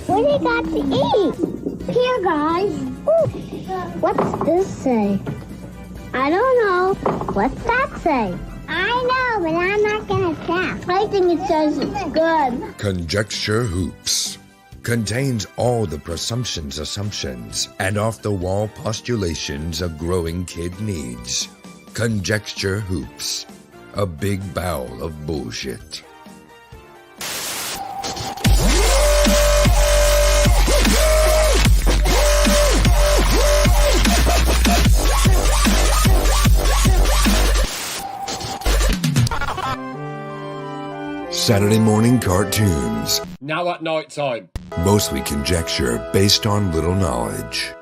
What do you got to eat? Here, guys. Ooh. What's this say? I don't know. What's that say? I know, but I'm not gonna tell. I think it says it's good. Conjecture Hoops contains all the presumptions, assumptions, and off-the-wall postulations a growing kid needs. Conjecture Hoops, a big bowl of bullshit. Saturday morning cartoons. Now at night time. Mostly conjecture based on little knowledge.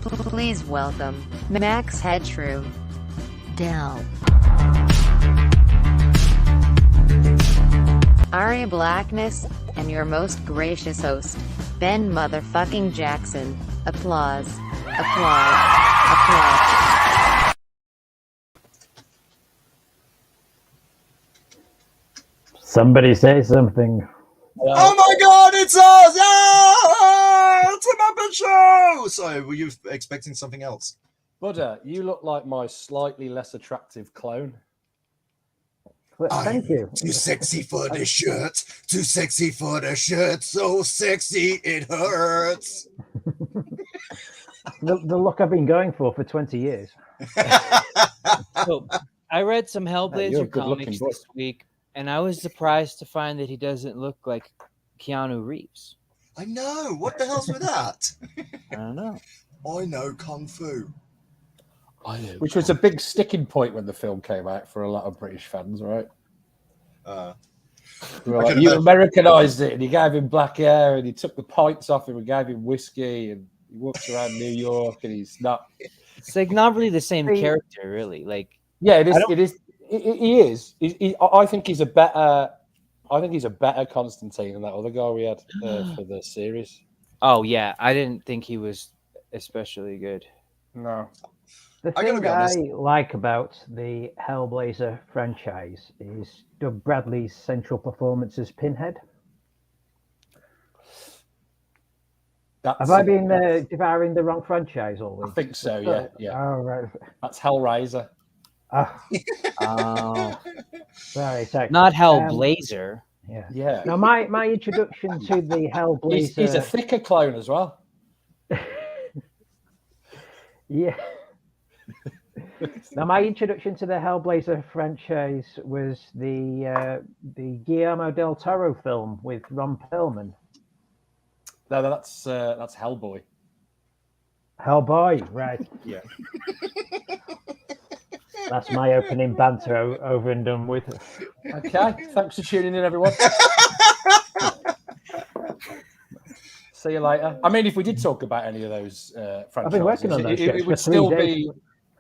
Please welcome Max Headshrew, Dell, Ari Blackness, and your most gracious host, Ben motherfucking Jackson. Applause. Applause. Applause. Somebody say something. Oh my god, it's us! Yeah! It's a Muppet Show! Sorry, were you expecting something else? Buddha, you look like my slightly less attractive clone. Thank you. Too sexy for the shirt. Too sexy for the shirt. So sexy it hurts. The look I've been going for 20 years. So, I read some You're a Hellblazer good-looking comics boy. this week, and I was surprised to find that he doesn't look like Keanu Reeves. I know. What the hell's with that? I don't know. I know Kung Fu. Which was a big sticking point when the film came out for a lot of British fans, right? You Americanized it, and you gave him black hair, and he took the pints off him and gave him whiskey, and he walks around New York, and he's not. It's like not really the same character, really. Like, yeah, it is. It is. He is. I think he's a better. I think he's a better Constantine than that other guy we had for the series. oh yeah, I didn't think he was especially good. No. The I gotta thing be I honest. like about the Hellblazer franchise is Doug Bradley's central performance as Pinhead. Have I been devouring the wrong franchise all week? I think so. Yeah. Yeah. Oh, right. That's Hellraiser. Oh, sorry. Not Hellblazer. Yeah. Yeah. Now, my introduction to the Hellblazer. He's a thicker clone as well. Yeah. Now, my introduction to the Hellblazer franchise was the Guillermo del Toro film with Ron Perlman. No, that's Hellboy. Hellboy, right? Yeah. That's my opening banter over and done with. Okay. Thanks for tuning in, everyone. See you later. I mean, if we did talk about any of those franchises, I've been working on those it would for 3 still days. be.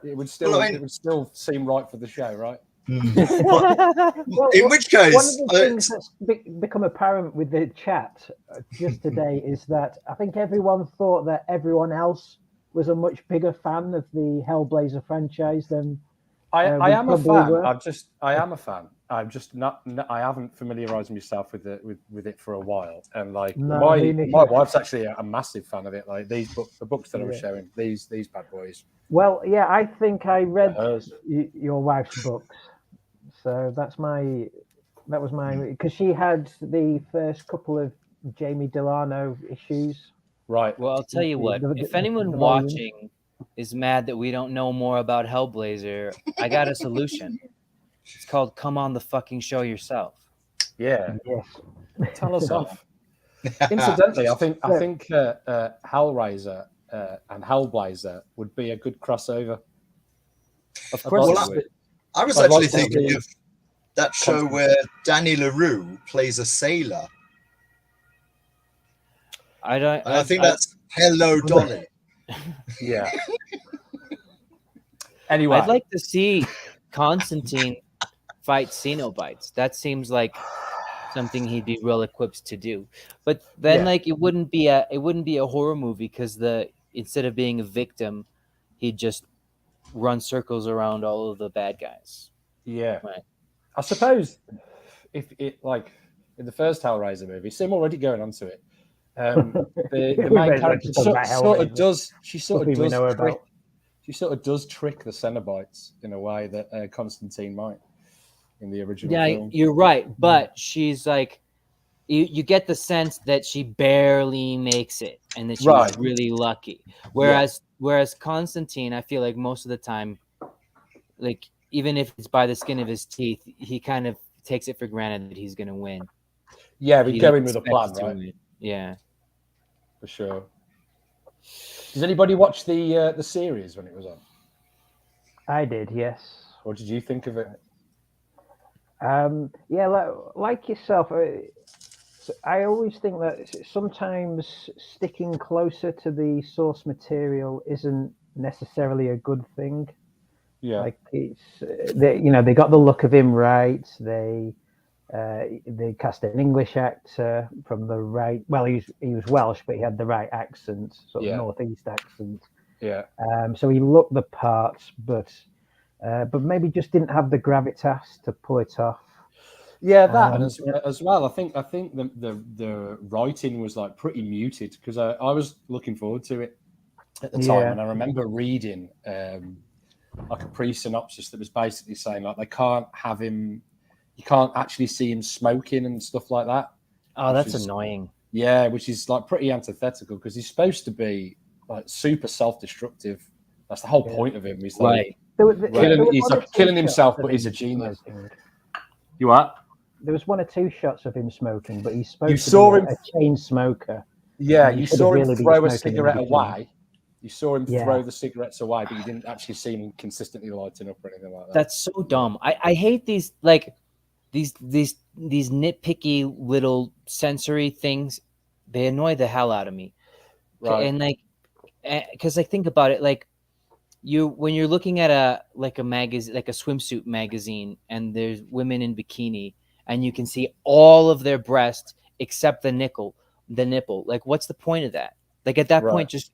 It would still. Well, I mean- it would still seem right for the show, right? Well, In which case, one of the things that's become apparent with the chat just today is that I think everyone thought that everyone else was a much bigger fan of the Hellblazer franchise than I am a probably fan. were. I am a fan. I'm just not. I haven't familiarized myself with it for a while, and like No, my me neither. wife's actually a massive fan of it. Like the books that I was showing, these bad boys. Well, yeah, I think I read Hers. your wife's books, so that was my because she had the first couple of Jamie Delano issues. Right. Well, I'll tell you what. If anyone watching is mad that we don't know more about Hellblazer, I got a solution. It's called "Come on the fucking show yourself." Yeah. Yes. Tell us off. Incidentally, I think Hellraiser and Hellblazer would be a good crossover. Of course, I'd it like would. I was I'd like actually to thinking see of that show where Danny LaRue plays a sailor. I don't. And I think that's Hello Dolly. Yeah. Anyway, I'd like to see Constantine fight Cenobites. That seems like something he'd be well equipped to do. But then, Yeah. like, it wouldn't be a horror movie because instead of being a victim, he'd just run circles around all of the bad guys. Yeah. Right. I suppose if it like in the first Hellraiser movie, see, I'm already going on to it. The main character sort of does trick the Cenobites in a way that Constantine might in the original film. You're right, but she's like you get the sense that she barely makes it and that she's really lucky. Whereas Constantine, I feel like most of the time, like even if it's by the skin of his teeth, he kind of takes it for granted that he's going to win. Yeah, we go in with a plan, right? Win. Yeah, for sure. Did anybody watch the series when it was on? I did, yes. What did you think of it? Yeah, like yourself, I always think that sometimes sticking closer to the source material isn't necessarily a good thing. Yeah, like they got the look of him right. They cast an English actor from the right. Well, he was Welsh, but he had the right accent, sort of northeast accent. Yeah. So he looked the part, but maybe just didn't have the gravitas to pull it off. Yeah, that and as well. I think the writing was like pretty muted because I was looking forward to it at the time, and I remember reading like a pre-synopsis that was basically saying like they can't have him, you can't actually see him smoking and stuff like that. Oh, that's annoying. Yeah, which is like pretty antithetical because he's supposed to be like super self-destructive. That's the whole point of him. He's like killing himself, but he's a genius. You what? There was one or two shots of him smoking, but he's supposed to be a chain smoker. Yeah, you saw him throw a cigarette away. You saw him throw the cigarettes away, but you didn't actually see him consistently lighting up or anything like that. That's so dumb. I hate these these nitpicky little sensory things. They annoy the hell out of me. Right. And because I think about it, like when you're looking at a magazine, like a swimsuit magazine, and there's women in bikini, and you can see all of their breast except the nipple. Like, what's the point of that? Like at that point, just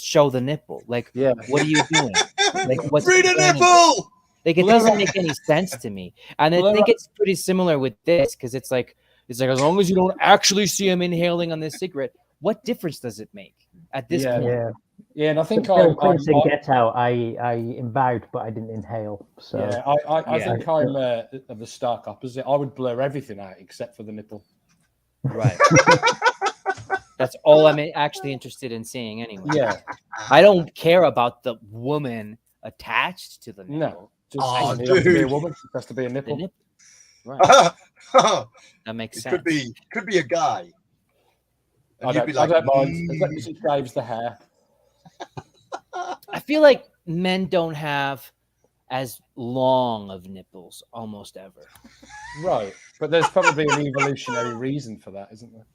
show the nipple. Like, what are you doing? Like, what's free the nipple? Like, it doesn't make any sense to me. And I think it's pretty similar with this because it's like as long as you don't actually see him inhaling on this cigarette, what difference does it make at this point? Yeah, and I think in Get Out, I imbibed, but I didn't inhale. So I think I'm of the stark opposite. I would blur everything out except for the nipple. Right. That's all I'm actually interested in seeing anyway. Yeah. I don't care about the woman attached to the nipple. No. Just to be a woman. It has to be a nipple. The nipple. Right. That makes sense. Could be a guy. I don't mind. As long as it shaves the hair. I feel like men don't have as long of nipples almost ever. Right. But there's probably an evolutionary reason for that, isn't there?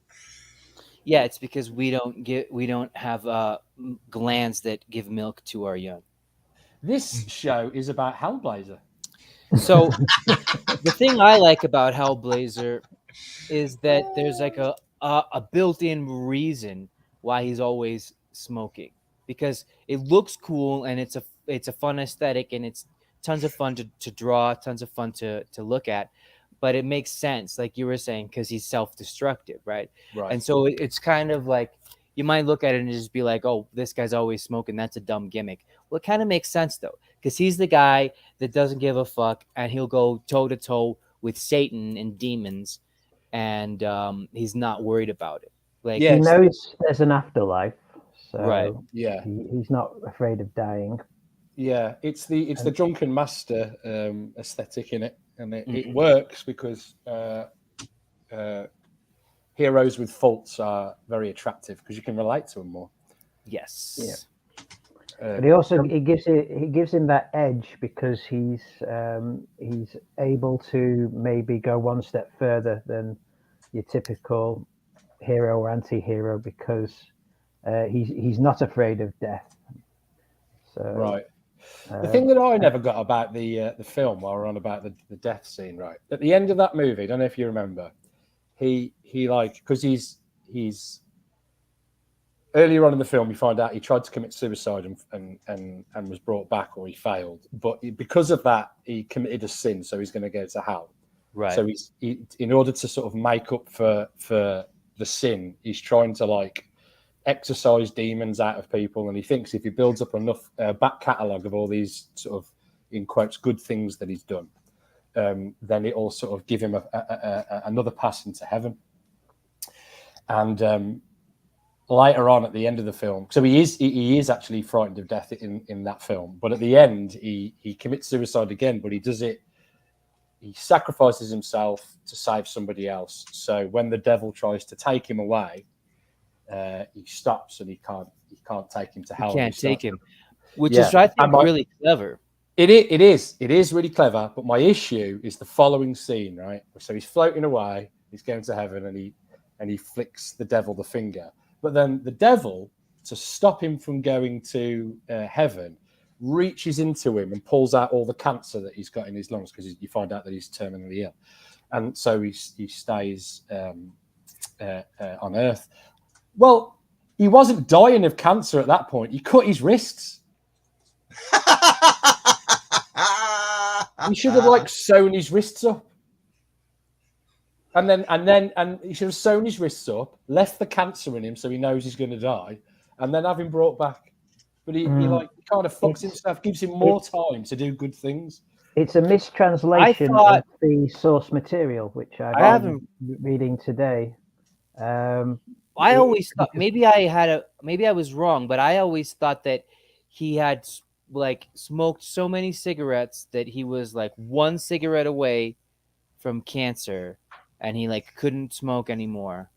Yeah, it's because we don't have glands that give milk to our young. This show is about Hellblazer. So the thing I like about Hellblazer is that there's like a built-in reason why he's always smoking, because it looks cool and it's a fun aesthetic and it's tons of fun to draw, tons of fun to look at. But it makes sense, like you were saying, because he's self-destructive, right? And so it's kind of like you might look at it and just be like, oh, this guy's always smoking. That's a dumb gimmick. Well, it kind of makes sense, though, because he's the guy that doesn't give a fuck, and he'll go toe-to-toe with Satan and demons, and he's not worried about it. Like, he knows there's an afterlife, so he's not afraid of dying. Yeah, it's the drunken master aesthetic in it. And it works because heroes with faults are very attractive because you can relate to them more. Yes. Yeah. But he gives him that edge because he's able to maybe go one step further than your typical hero or anti-hero because he's not afraid of death. So right. The thing that I never got about the film, while we're on about the death scene, right at the end of that movie, I don't know if you remember, he like, because he's earlier on in the film, you find out he tried to commit suicide and was brought back, or he failed. But because of that, he committed a sin, so he's going to go to hell. Right. So he in order to sort of make up for the sin, he's trying to like exorcise demons out of people, and he thinks if he builds up enough back catalogue of all these sort of, in quotes, good things that he's done, then it will sort of give him another pass into heaven. And later on at the end of the film, so he is actually frightened of death in that film, but at the end he commits suicide again, but he does it, he sacrifices himself to save somebody else. So when the devil tries to take him away, he stops and he can't take him to hell. You can't take him, which Yeah. is, I think, really clever. It is really clever, but my issue is the following scene, right? So he's floating away, he's going to heaven, and he flicks the devil the finger. But then the devil, to stop him from going to heaven, reaches into him and pulls out all the cancer that he's got in his lungs, because you find out that he's terminally ill. And so he stays on Earth. Well, he wasn't dying of cancer at that point. He cut his wrists. He should have like sewn his wrists up. And he should have sewn his wrists up, left the cancer in him so he knows he's going to die, and then have him brought back. But he kind of fucks himself, gives him more time to do good things. It's a mistranslation of the source material, which I've been reading today. I always thought, maybe I was wrong, but I always thought that he had like smoked so many cigarettes that he was like one cigarette away from cancer, and he like couldn't smoke anymore.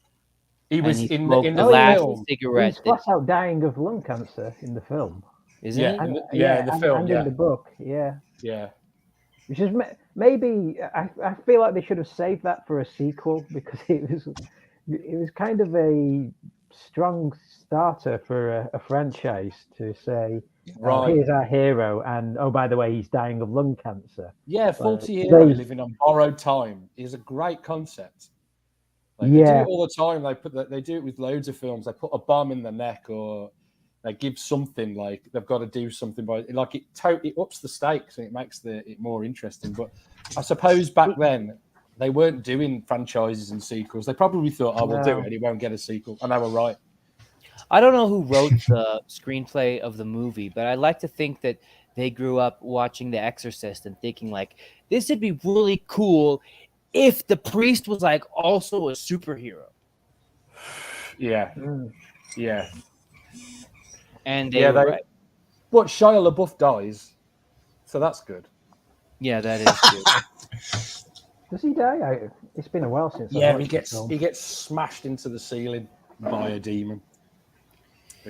He was in the last film. Cigarette. He's flat out dying of lung cancer in the film. Isn't he? And, in the film, and in the book, yeah. Which is maybe I feel like they should have saved that for a sequel, because it was kind of a strong starter for a franchise to say, right, here's our hero, and oh, by the way, he's dying of lung cancer. Yeah, 40 hero living on borrowed time is a great concept. Like, they do it all the time. They do it with loads of films. They put a bomb in the neck, or they give something, like they've got to do something by, like it ups the stakes and it makes it more interesting. But I suppose back then they weren't doing franchises and sequels. They probably thought, oh, we'll do it and he won't get a sequel. And they were right. I don't know who wrote the screenplay of the movie, but I like to think that they grew up watching The Exorcist and thinking like, this would be really cool if the priest was like also a superhero. Yeah. And they were right. But Shia LaBeouf dies, so that's good. Yeah, that is good. Does he die? It's been a while since. He gets smashed into the ceiling by a demon.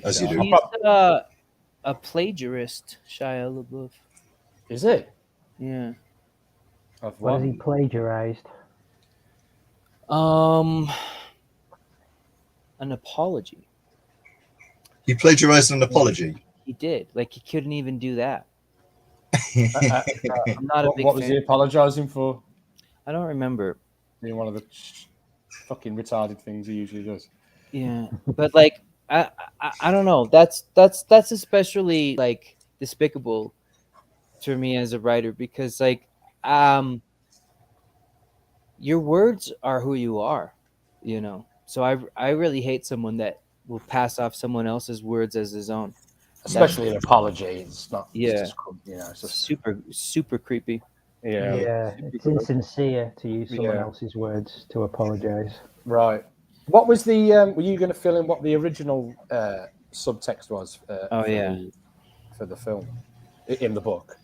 As you do. He's a plagiarist, Shia LaBeouf. Is it? Yeah. What has he plagiarized? An apology. He plagiarized an apology. He did. Like, he couldn't even do that. I'm not a big fan. What was he apologizing for? I don't remember. Being one of the fucking retarded things he usually does. Yeah, but like, I don't know. That's especially like despicable to me as a writer, because like, your words are who you are, you know. So I really hate someone that will pass off someone else's words as his own. Especially an apology. It's not. Yeah. It's just, it's just super creepy. Yeah. It's insincere to use someone else's words to apologize. Right. What was the? Were you going to fill in what the original subtext was? For the film, in the book.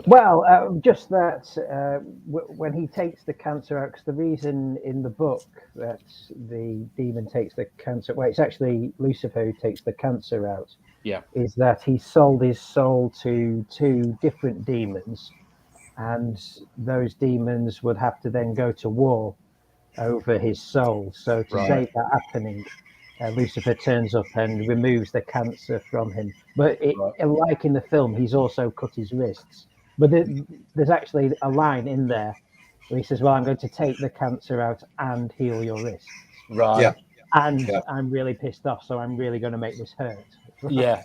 Well, just that when he takes the cancer out, because the reason in the book that the demon takes the cancer, well, it's actually Lucifer who takes the cancer out, is that he sold his soul to 2 different demons, and those demons would have to then go to war over his soul. So to save that happening, Lucifer turns up and removes the cancer from him. But like in the film, he's also cut his wrists. But there's actually a line in there where he says, well, I'm going to take the cancer out and heal your wrists. Right. Yeah. And I'm really pissed off, so I'm really going to make this hurt. Yeah.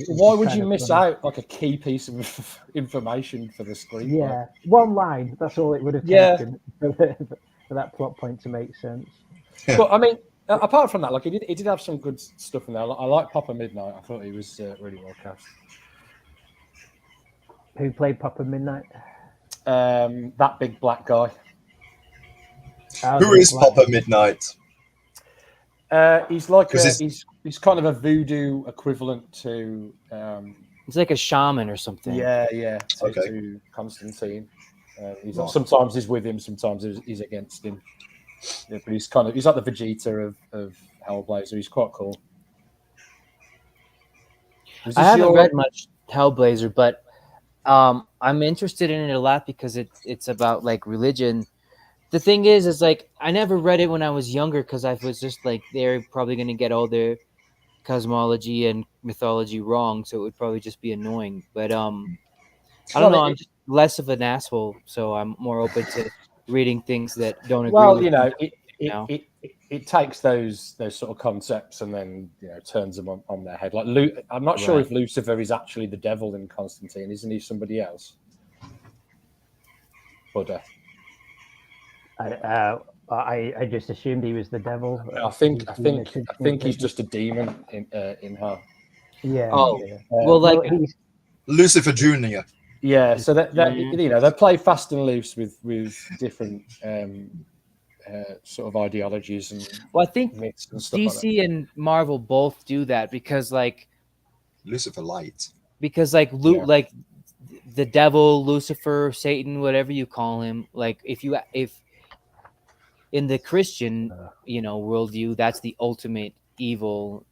Why would you miss out like a key piece of information for the screenplay? Yeah. One line. That's all it would have taken for that plot point to make sense. But I mean, apart from that, like he did have some good stuff in there. I like Papa Midnight. I thought he was really well cast. Who played Papa Midnight? That big black guy. Who is Papa Midnight? He's like he's kind of a voodoo equivalent to. He's like a shaman or something. Yeah. To Constantine. Sometimes he's with him, sometimes he's against him. Yeah, but he's like the Vegeta of Hellblazer. He's quite cool. I haven't read much Hellblazer, but I'm interested in it a lot because it's about like religion. The thing is like I never read it when I was younger because I was just like they're probably going to get all their cosmology and mythology wrong, so it would probably just be annoying. But I don't know. I'm just less of an asshole, so I'm more open to reading things that don't agree. Well, with it takes those sort of concepts and then turns them on their head. Like I'm not sure if Lucifer is actually the devil in Constantine. Isn't he somebody else? Buddha. I just assumed he was the devil. I think he's just a demon in her. Yeah. Oh, well, like he's Lucifer Jr. Yeah, so that they play fast and loose with different sort of ideologies and I think myths and stuff DC like and Marvel both do that because like Lucifer Light. Because like like the devil, Lucifer, Satan, whatever you call him, like if in the Christian worldview, that's the ultimate evil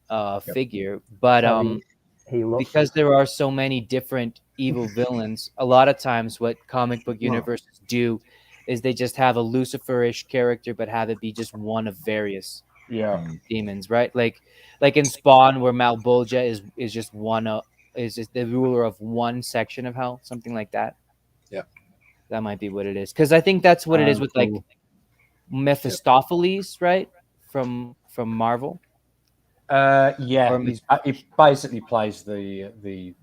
figure. But because there are so many different evil villains, a lot of times what comic book universes do is they just have a Luciferish character, but have it be just one of various demons, right? Like in Spawn, where Malbolgia is just the ruler of one section of hell, something like that. Yeah, that might be what it is, because I think that's what it is with like Mephistopheles, right? From Marvel. He basically plays the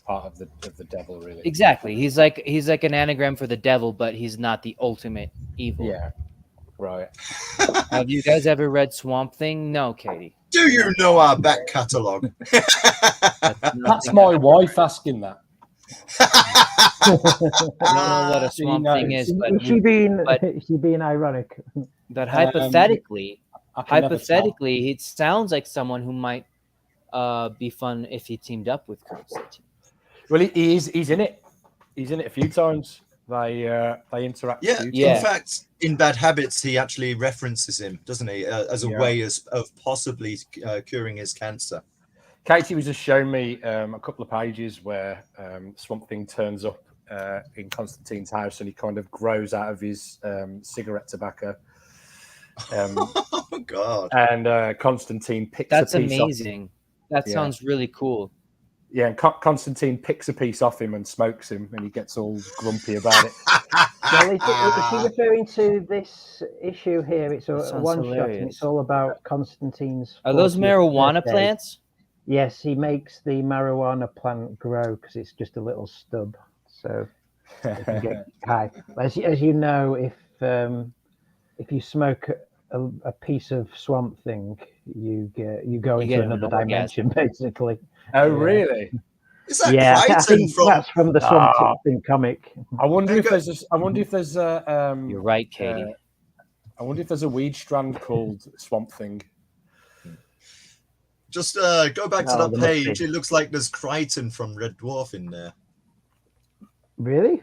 part of the devil, really. Exactly. He's like an anagram for the devil, but he's not the ultimate evil. Yeah. Right. Have you guys ever read Swamp Thing? No, Katie. Do you know our back catalogue? That's my wife asking that. I don't know what a Swamp Thing is, but she being ironic. But hypothetically, it sounds like someone who might be fun if he teamed up with Constantine. Well, he's in it. He's in it a few times. They interact. Yeah. In fact, in Bad Habits, he actually references him, doesn't he, as a way of possibly curing his cancer. Katie was just showing me a couple of pages where Swamp Thing turns up in Constantine's house, and he kind of grows out of his cigarette tobacco. Oh God! And Constantine picks. That's a piece amazing. That sounds really cool. Yeah, and Constantine picks a piece off him and smokes him, and he gets all grumpy about it. Well, is he referring to this issue here? It's a one shot, and it's all about Constantine's. Are those marijuana plants? Yes, he makes the marijuana plant grow because it's just a little stub, so it can get high. As you know, if you smoke a piece of Swamp Thing, you go into another dimension, basically. Oh, really? Is that I think that's from the Swamp Thing comic. I wonder if there's a. You're right, Katie. I wonder if there's a weed strand called Swamp Thing. Just go back to that page. It looks like there's Crichton from Red Dwarf in there. Really?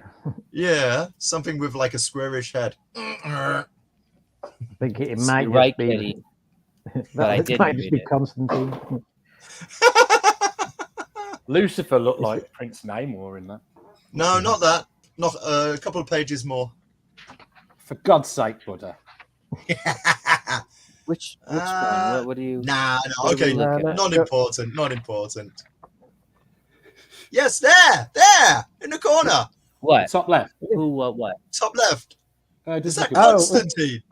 Yeah, something with like a squarish head. I think it might You're right, just be. Kitty. But I That didn't might just read be it. Constantine. Lucifer looked like Prince Namor in that. No, not that. Not a couple of pages more. For God's sake, Buddha. Which one? What do you? Nah, no, what do we okay, look at? not important, not important. Yes, there, in the corner, What? Top left. Who? What? top left. Is Just that look at- Constantine?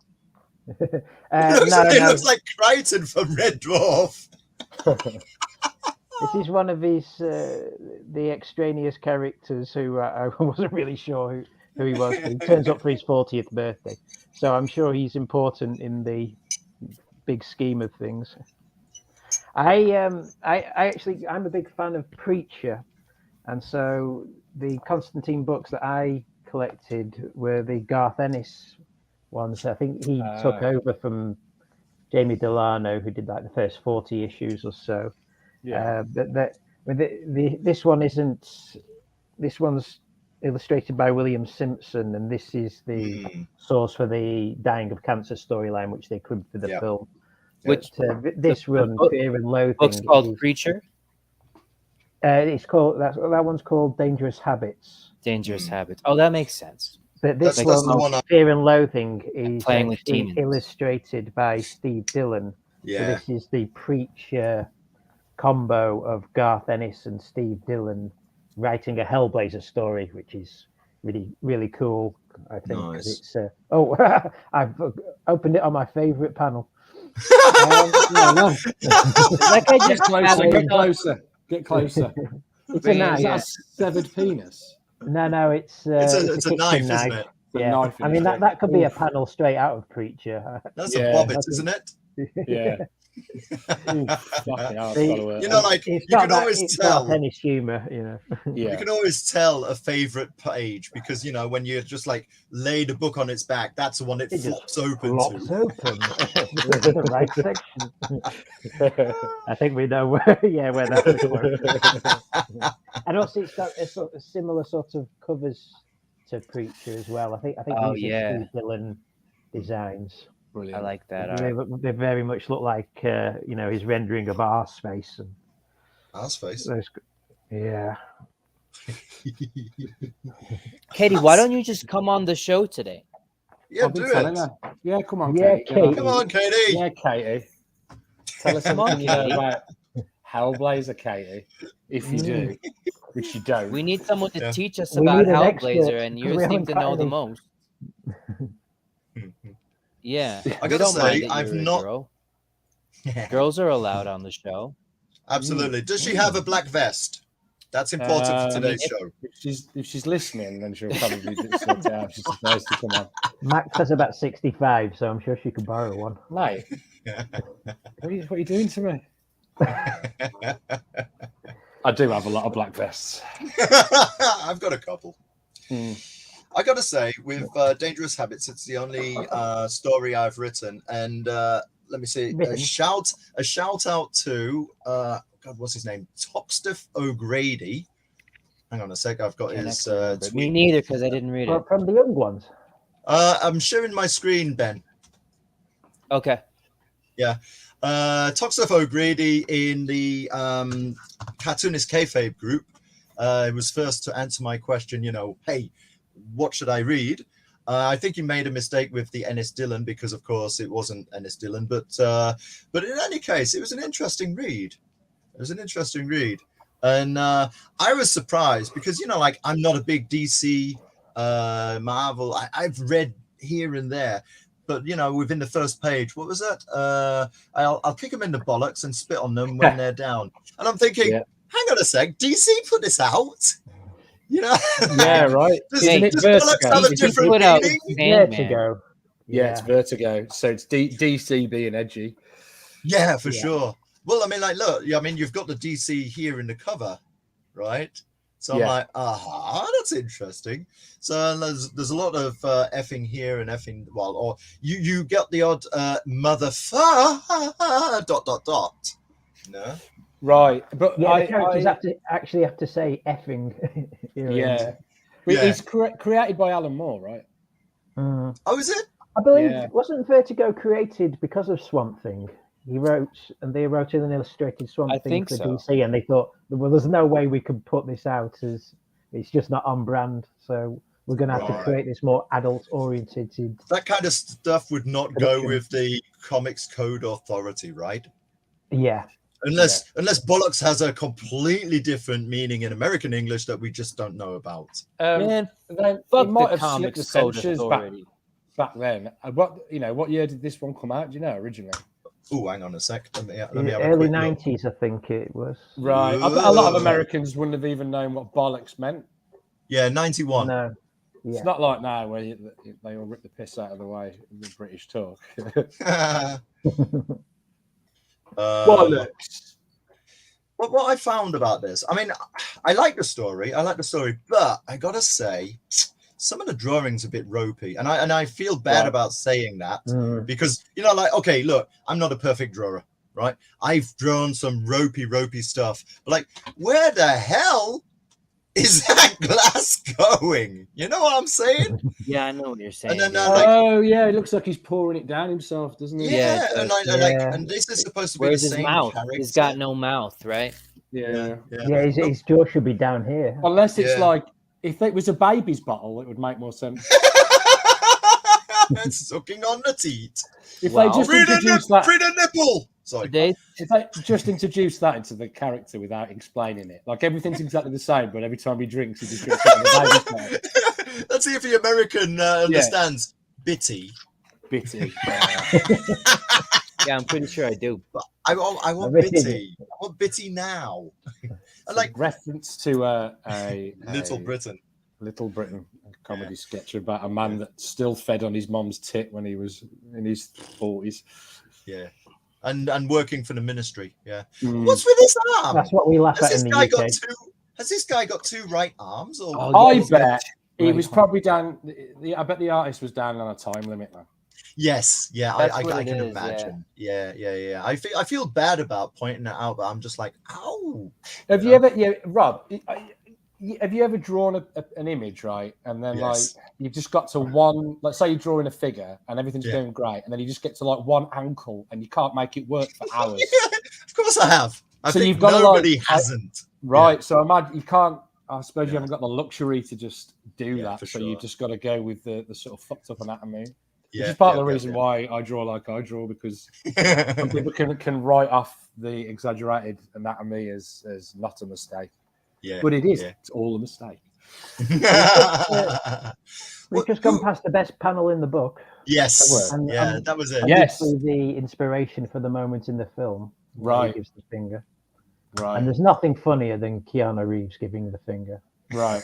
It No. looks like Crichton from Red Dwarf. This is one of his the extraneous characters who I wasn't really sure who he was. But he turns up for his 40th birthday, so I'm sure he's important in the big scheme of things. I'm a big fan of Preacher, and so the Constantine books that I collected were the Garth Ennis ones. I think he took over from Jamie Delano, who did like the first 40 issues or so. Yeah. This one isn't. This one's illustrated by William Simpson, and this is the source for the dying of cancer storyline, which they cribbed for the film. Which this run, Fear and Loathing, book's called Preacher? It's called that one's called Dangerous Habits. Dangerous Habits. Oh, that makes sense. But this That's the one, one Fear and Loathing, is Playing with demons. illustrated by Steve Dillon. Yeah. So this is the Preacher combo of Garth Ennis and Steve Dillon writing a Hellblazer story, which is really, really cool. I think 'cause Nice. it's I've opened it on my favorite panel. Like I Get just closer. Get closer. Get closer. It's a knife. Is that a severed penis? No, it's It's a kitchen knife, isn't it? Yeah, knife in I mean the that could be a Oof. panel straight out of Preacher. That's Yeah. a bobbit, isn't it? Yeah. Ooh, fucking hell, it's See, gotta work. You know, like you It's got can that, always it's tell. got Ennis humor, you know. Yeah. You can always tell a favorite page because you know when you just like lay the book on its back, that's the one it It just flops open Flops to. open. The right section. I think we know where that is. And also it's got a sort of similar sort of covers to Preacher as well. I think Oh, these yeah. are Steve Dillon designs. Brilliant. I like that. They very much look like his rendering of our space and Ass face. those. Yeah. Katie, why don't you just come on the show today? Yeah, I've been do telling it. her. Yeah, come on, Yeah, Katie. Katie. Come on, Katie. Yeah, Katie. Tell us Come on, something you know Katie. about Hellblazer, Katie. If you do, which you don't. We need someone to Yeah. teach us We about need an expert, Hellblazer, and you because we seem haven't to got know the any. most. Yeah, I we gotta don't mind say, that I've you're a not. girl. Girls are allowed on the show. Absolutely. Does she have a black vest? That's important for today's show. If she's listening, then she'll probably sort it out. She's supposed to come on. Max has about 65, so I'm sure she could borrow one. Mate, what are you doing to me? I do have a lot of black vests. I've got a couple. I gotta say, with Dangerous Habits, it's the only story I've written, and let me see, a shout out to God, what's his name? Toxtiff O'Grady. Hang on a sec, I've got his Me tweet. neither, because I didn't read it. From the young ones. I'm sharing my screen, Ben. Okay. Yeah. Toxtiff O'Grady in the Cartoonist Kayfabe group was first to answer my question, hey, what should I read? I think he made a mistake with the Ennis Dillon because, of course, it wasn't Ennis Dillon. But in any case, it was an interesting read. And I was surprised because, I'm not a big DC, Marvel. I've read here and there. But, within the first page, what was that? I'll kick them in the bollocks and spit on them when they're down. And I'm thinking, hang on a sec, DC put this out? Yeah, right. Does Vertigo? bollocks have a different put out meaning? Vertigo. Yeah, it's Vertigo. So it's DC being edgy. Yeah, for sure. Well, I mean, look, you've got the DC here in the cover, right? So I'm like, that's interesting. So there's a lot of effing here and effing, or you get the odd motherfucker ... No? Right, but Yeah, the characters have to say effing. Yeah. It's created by Alan Moore, right? Oh, is it? I believe Yeah. wasn't Vertigo created because of Swamp Thing? They wrote an illustrated Swamp I Thing think for so. DC, and they thought, well, there's no way we could put this out as it's just not on brand. So we're going to have to create this more adult-oriented. That kind of stuff would not go with the Comics Code Authority, right? Yeah. Unless Bollocks has a completely different meaning in American English that we just don't know about. Man, Then fuck it might the have Comics slipped the Code censors Authority. back then. What year did this one come out? Do you know originally? Oh, hang on a sec. Let me have a Early quick look. 90s, I think it was. Right. I bet a lot of Americans wouldn't have even known what bollocks meant. Yeah, 91. No. Yeah. It's not like now where they all rip the piss out of the way with British talk. Bollocks. What I found about this, I mean, I like the story, but I gotta say, some of the drawings are a bit ropey, and I feel bad about saying that because like, okay, look, I'm not a perfect drawer, right? I've drawn some ropey stuff, but like, where the hell is that glass going? You know what I'm saying? Yeah, I know what you're saying. And then, it looks like he's pouring it down himself, doesn't he? Yeah, and this is supposed to be Where's the his same mouth? character. He's got no mouth, right? Yeah. His jaw should be down here. Unless it's like, if it was a baby's bottle, it would make more sense. It's sucking on the teat. If they just introduced that, free the nipple. Sorry. If they just introduced that into the character without explaining it, like everything's exactly the same, but every time he drinks, he just drinks it in the baby's mouth. Let's see if the American understands bitty. Bitty. Yeah, I'm pretty sure I do. But I want bitty. I want bitty now. I like reference to a Little Britain. Little Britain comedy sketch about a man that still fed on his mom's tit when he was in his 40s. Yeah. And working for the ministry. Yeah. What's with his arm? That's what we laugh at in the UK. Has this guy got two right arms? Or I bet he was probably down. I bet the artist was down on a time limit, man. Yes, I can is, imagine. Yeah. I feel bad about pointing that out, but I'm just like, ow. Have you ever, Rob? Have you ever drawn an image, right? And then like you've just got to one, like say you're drawing a figure and everything's going great, and then you just get to like one ankle and you can't make it work for hours. Yeah, of course I have. I think you've got nobody hasn't. Right. So imagine you can't. I suppose you haven't got the luxury to just do that. So sure. you've just got to go with the sort of fucked up anatomy. Yeah, which is part of the reason why I draw like I draw, because some people can write off the exaggerated anatomy as not a mistake. Yeah, but it is. Yeah. It's all a mistake. We've just gone past the best panel in the book. Yes. That was it. Yes. The inspiration for the moment in the film. Right. He gives the finger. Right. And there's nothing funnier than Keanu Reeves giving the finger. Right.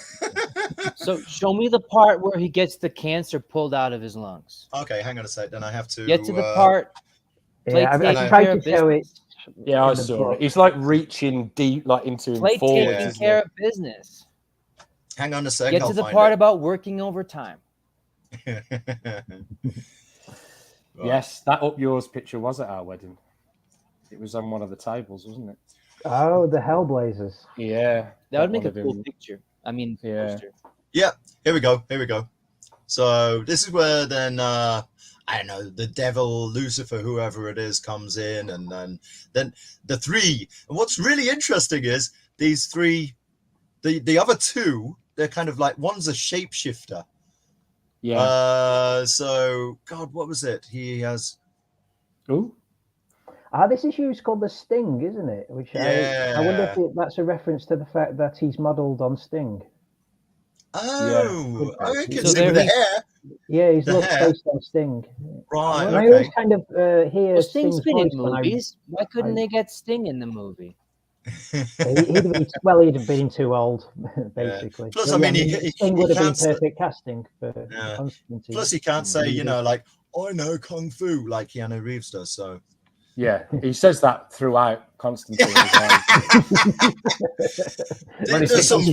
So show me the part where he gets the cancer pulled out of his lungs. Okay, hang on a sec. Then I have to get to the part. Yeah, I tried to show it. Yeah, I saw it. He's like reaching deep, like into taking care of business. Hang on a sec. Get to the part about working overtime. Yes, that up yours picture was at our wedding. It was on one of the tables, wasn't it? Oh, the Hellblazers. Yeah, that would make a cool picture. I mean, poster. Yeah. Here we go. So this is where then I don't know, the devil, Lucifer, whoever it is, comes in, and then the three. And what's really interesting is these three, the other two, they're kind of like, one's a shapeshifter. Yeah. So God, what was it? He has. Ooh. This issue's called The Sting, isn't it? Which I wonder if that's a reference to the fact that he's modelled on Sting. Oh, yeah. I can see with the hair. Yeah, he's looked based on Sting. Right. And I always kind of hear Sting's been in movies. Why couldn't they get Sting in the movie? he'd have been too old, basically. Plus, so, I mean, Sting would have been perfect casting for Constantine. Plus, he can't say, like, I know Kung Fu, like Keanu Reeves does, so. Yeah, he says that throughout Constantine.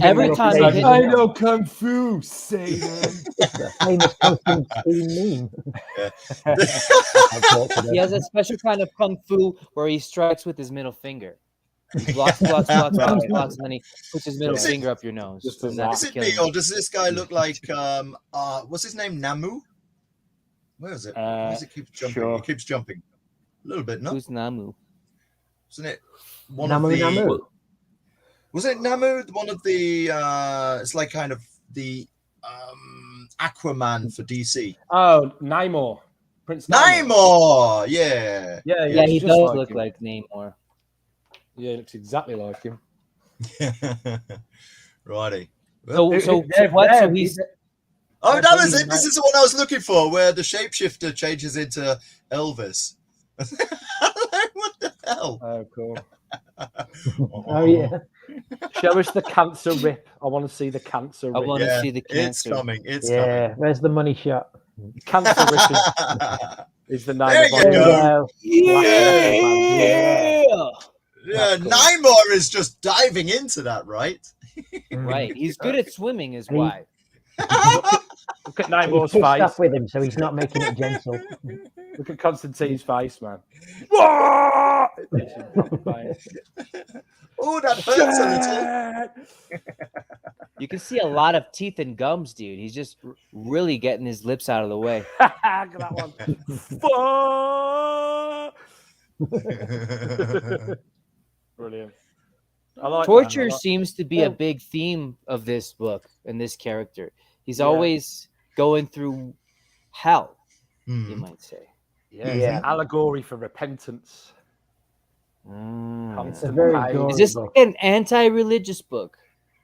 Every time like, I know Kung Fu, Satan. Famous Constantine meme. He has a special kind of Kung Fu where he strikes with his middle finger. He blocks, and then he puts his middle finger up your nose. Just And a that's Is it killing me, or does this guy look like what's his name? Namu? Where is it? Where does it keep jumping? Sure. It keeps jumping. A little bit, no? Who's Namu? Wasn't it one Namu, of the Namu. Was it Namu? One of the it's like kind of the Aquaman for DC. Oh, Namor. Prince Namor! Yeah. Yeah, he just does look him. like Namor. Yeah, he looks exactly like him. Righty. So what? So he's Oh, that was it. This is the one I was looking for, where the shapeshifter changes into Elvis. What the hell? Oh, cool. Oh yeah. Show us the cancer rip. I want to see the cancer rip. I want to see the It's cancer. coming. It's Yeah. Where's the money shot? Cancer rip coming. is the name There of you our There you go. go. Yeah. Yeah, That's cool. Namor is just diving into that, right? Right. He's good at swimming, is why. Look at He's Namor's pissed face. off with him, so he's not making it gentle. Look at Constantine's face, man. Oh, that hurts a little. You can see a lot of teeth and gums, dude. He's just really getting his lips out of the way. Look at that one. Brilliant. I like Torture that. seems to be a big theme of this book and this character. He's always going through hell, you might say. Yeah, it's an allegory for repentance. It's a very gory Is this book. an anti-religious book?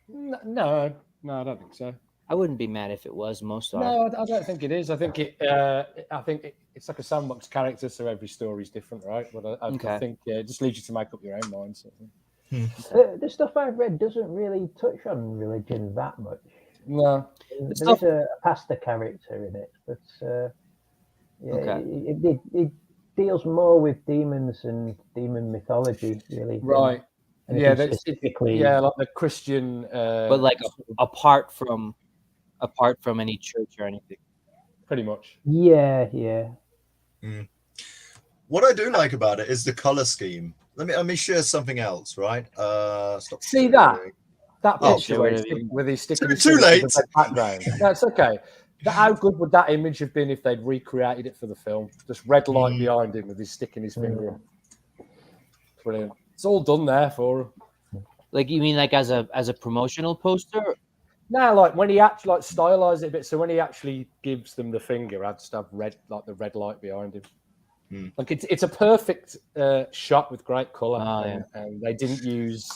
No, I don't think so. I wouldn't be mad if it was. Most are. No, I don't think it is. I think it's like a sandbox character, so every story's different, right? But I think it just leads you to make up your own mind. Sort of. The stuff I've read doesn't really touch on religion that much. No, There's a pastor character in it, but it deals more with demons and demon mythology, really. right. Anything specifically. like the Christian, But like apart from any church or anything. pretty much. Yeah. What I do like about it is the color scheme. Let me share something else, right? Stop See that Oh, picture where he's sticking his Too finger late. in the background. That's okay. How good would that image have been if they'd recreated it for the film? Just red light behind him with his sticking his finger in. Brilliant. It's all done there for him. Like you mean like as a promotional poster? Now, like when he actually like stylize it a bit, so when he actually gives them the finger, I'd just have the red light behind him. Like it's a perfect shot with great color, and they didn't use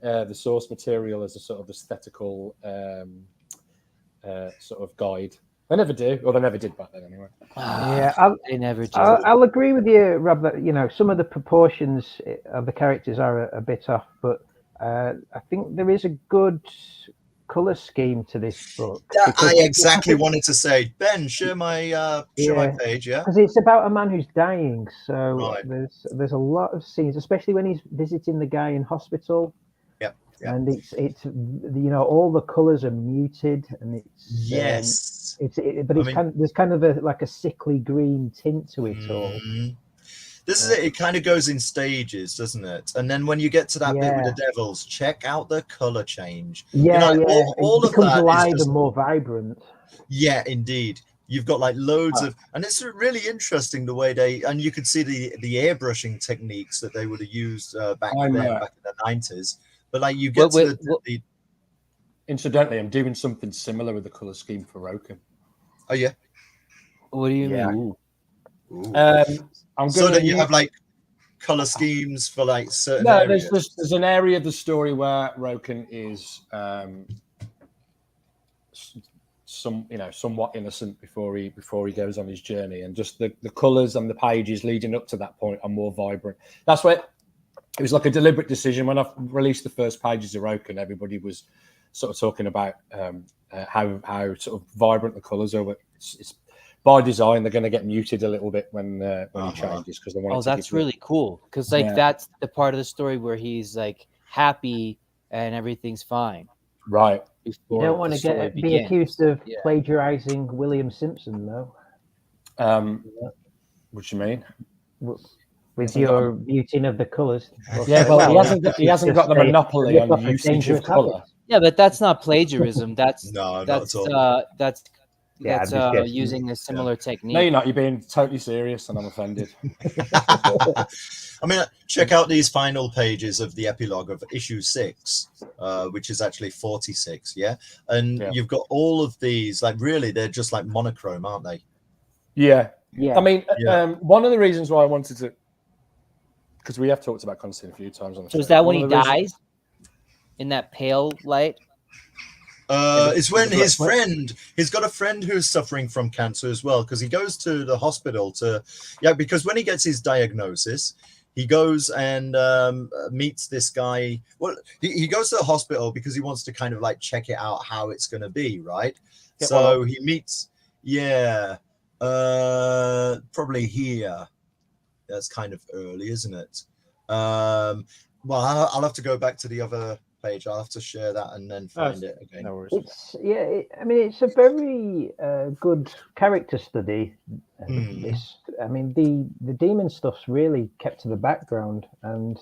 the source material as a sort of aesthetical sort of guide. They never do, or they never did back then anyway. They never do. I'll agree with you, Rob, that some of the proportions of the characters are a bit off, but I think there is a good color scheme to this book. I exactly wanted to say, Ben, share my page, yeah? Because it's about a man who's dying, so Right. there's a lot of scenes, especially when he's visiting the guy in hospital. Yeah. And it's all the colors are muted, and Yes. there's kind of a sickly green tint to it all. This is it. It kind of goes in stages, doesn't it? And then when you get to that bit with the devils, check out the color change. All it of becomes that alive is just, and more vibrant. Yeah, indeed. You've got like loads of, and it's really interesting the way and you could see the airbrushing techniques that they would have used back in the 90s. But like you get to the Incidentally, I'm doing something similar with the color scheme for Roken. Oh yeah. What do you mean? So that you have like color schemes for like certain. No, areas. there's an area of the story where Roken is somewhat innocent before he goes on his journey, and just the colors and the pages leading up to that point are more vibrant. That's where it was like a deliberate decision. When I released the first pages of Roken, everybody was sort of talking about how sort of vibrant the colors are. But it's by design. They're going to get muted a little bit when he changes because they want. That's really cool because that's the part of the story where he's like happy and everything's fine. Right. You don't want to be accused of plagiarizing William Simpson, though. What do you mean? with your muting of the colours. Yeah, well, he hasn't got the monopoly on usage of colour. Yeah, but that's not plagiarism. That's No, not at all. That's using a similar technique. No, you're not. You're being totally serious, and I'm offended. I mean, check out these final pages of the epilogue of issue 6, which is actually 46. Yeah, and you've got all of these. Like, really, they're just like monochrome, aren't they? Yeah. I mean, one of the reasons why I wanted to, because we have talked about Constantine a few times on the show. So is that when he dies in that pale light? It's when his friend, he's got a friend who's suffering from cancer as well, because he goes to the hospital because when he gets his diagnosis, he goes and meets this guy. Well, he goes to the hospital because he wants to kind of like check it out how it's going to be, right? So he meets, probably here. That's kind of early, isn't it? Well, I'll have to go back to the other page. I'll have to share that and then find it again. No worries. It's a very good character study. I mean, the demon stuff's really kept to the background, and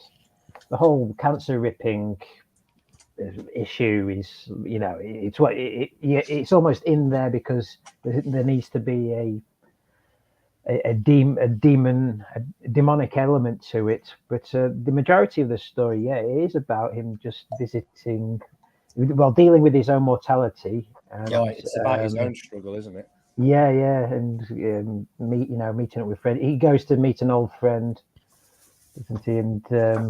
the whole cancer ripping issue is, it's almost in there because there needs to be a demonic element to it, but the majority of the story, it is about him just dealing with his own mortality. And, it's about his own struggle, isn't it? And meeting up with friends. He goes to meet an old friend, isn't he? And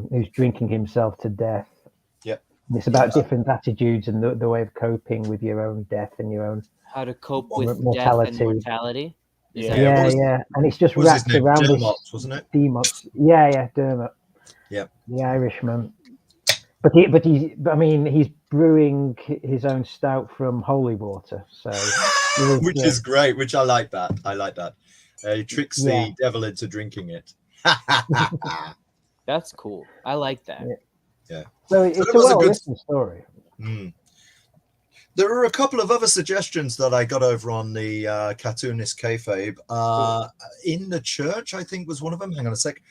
who's drinking himself to death. And it's about different attitudes and the way of coping with your own death and your own how to cope with mortality. Death and mortality. And it's just wrapped around Dermot, this, wasn't it? Dermot. Dermot. Yeah, the Irishman. But he's brewing his own stout from holy water, so which is great. Which I like that. He tricks the devil into drinking it. That's cool. I like that. Yeah. So it's a well-written story. There are a couple of other suggestions that I got over on the Cartoonist Kayfabe. In the Church, I think, was one of them. Hang on a sec.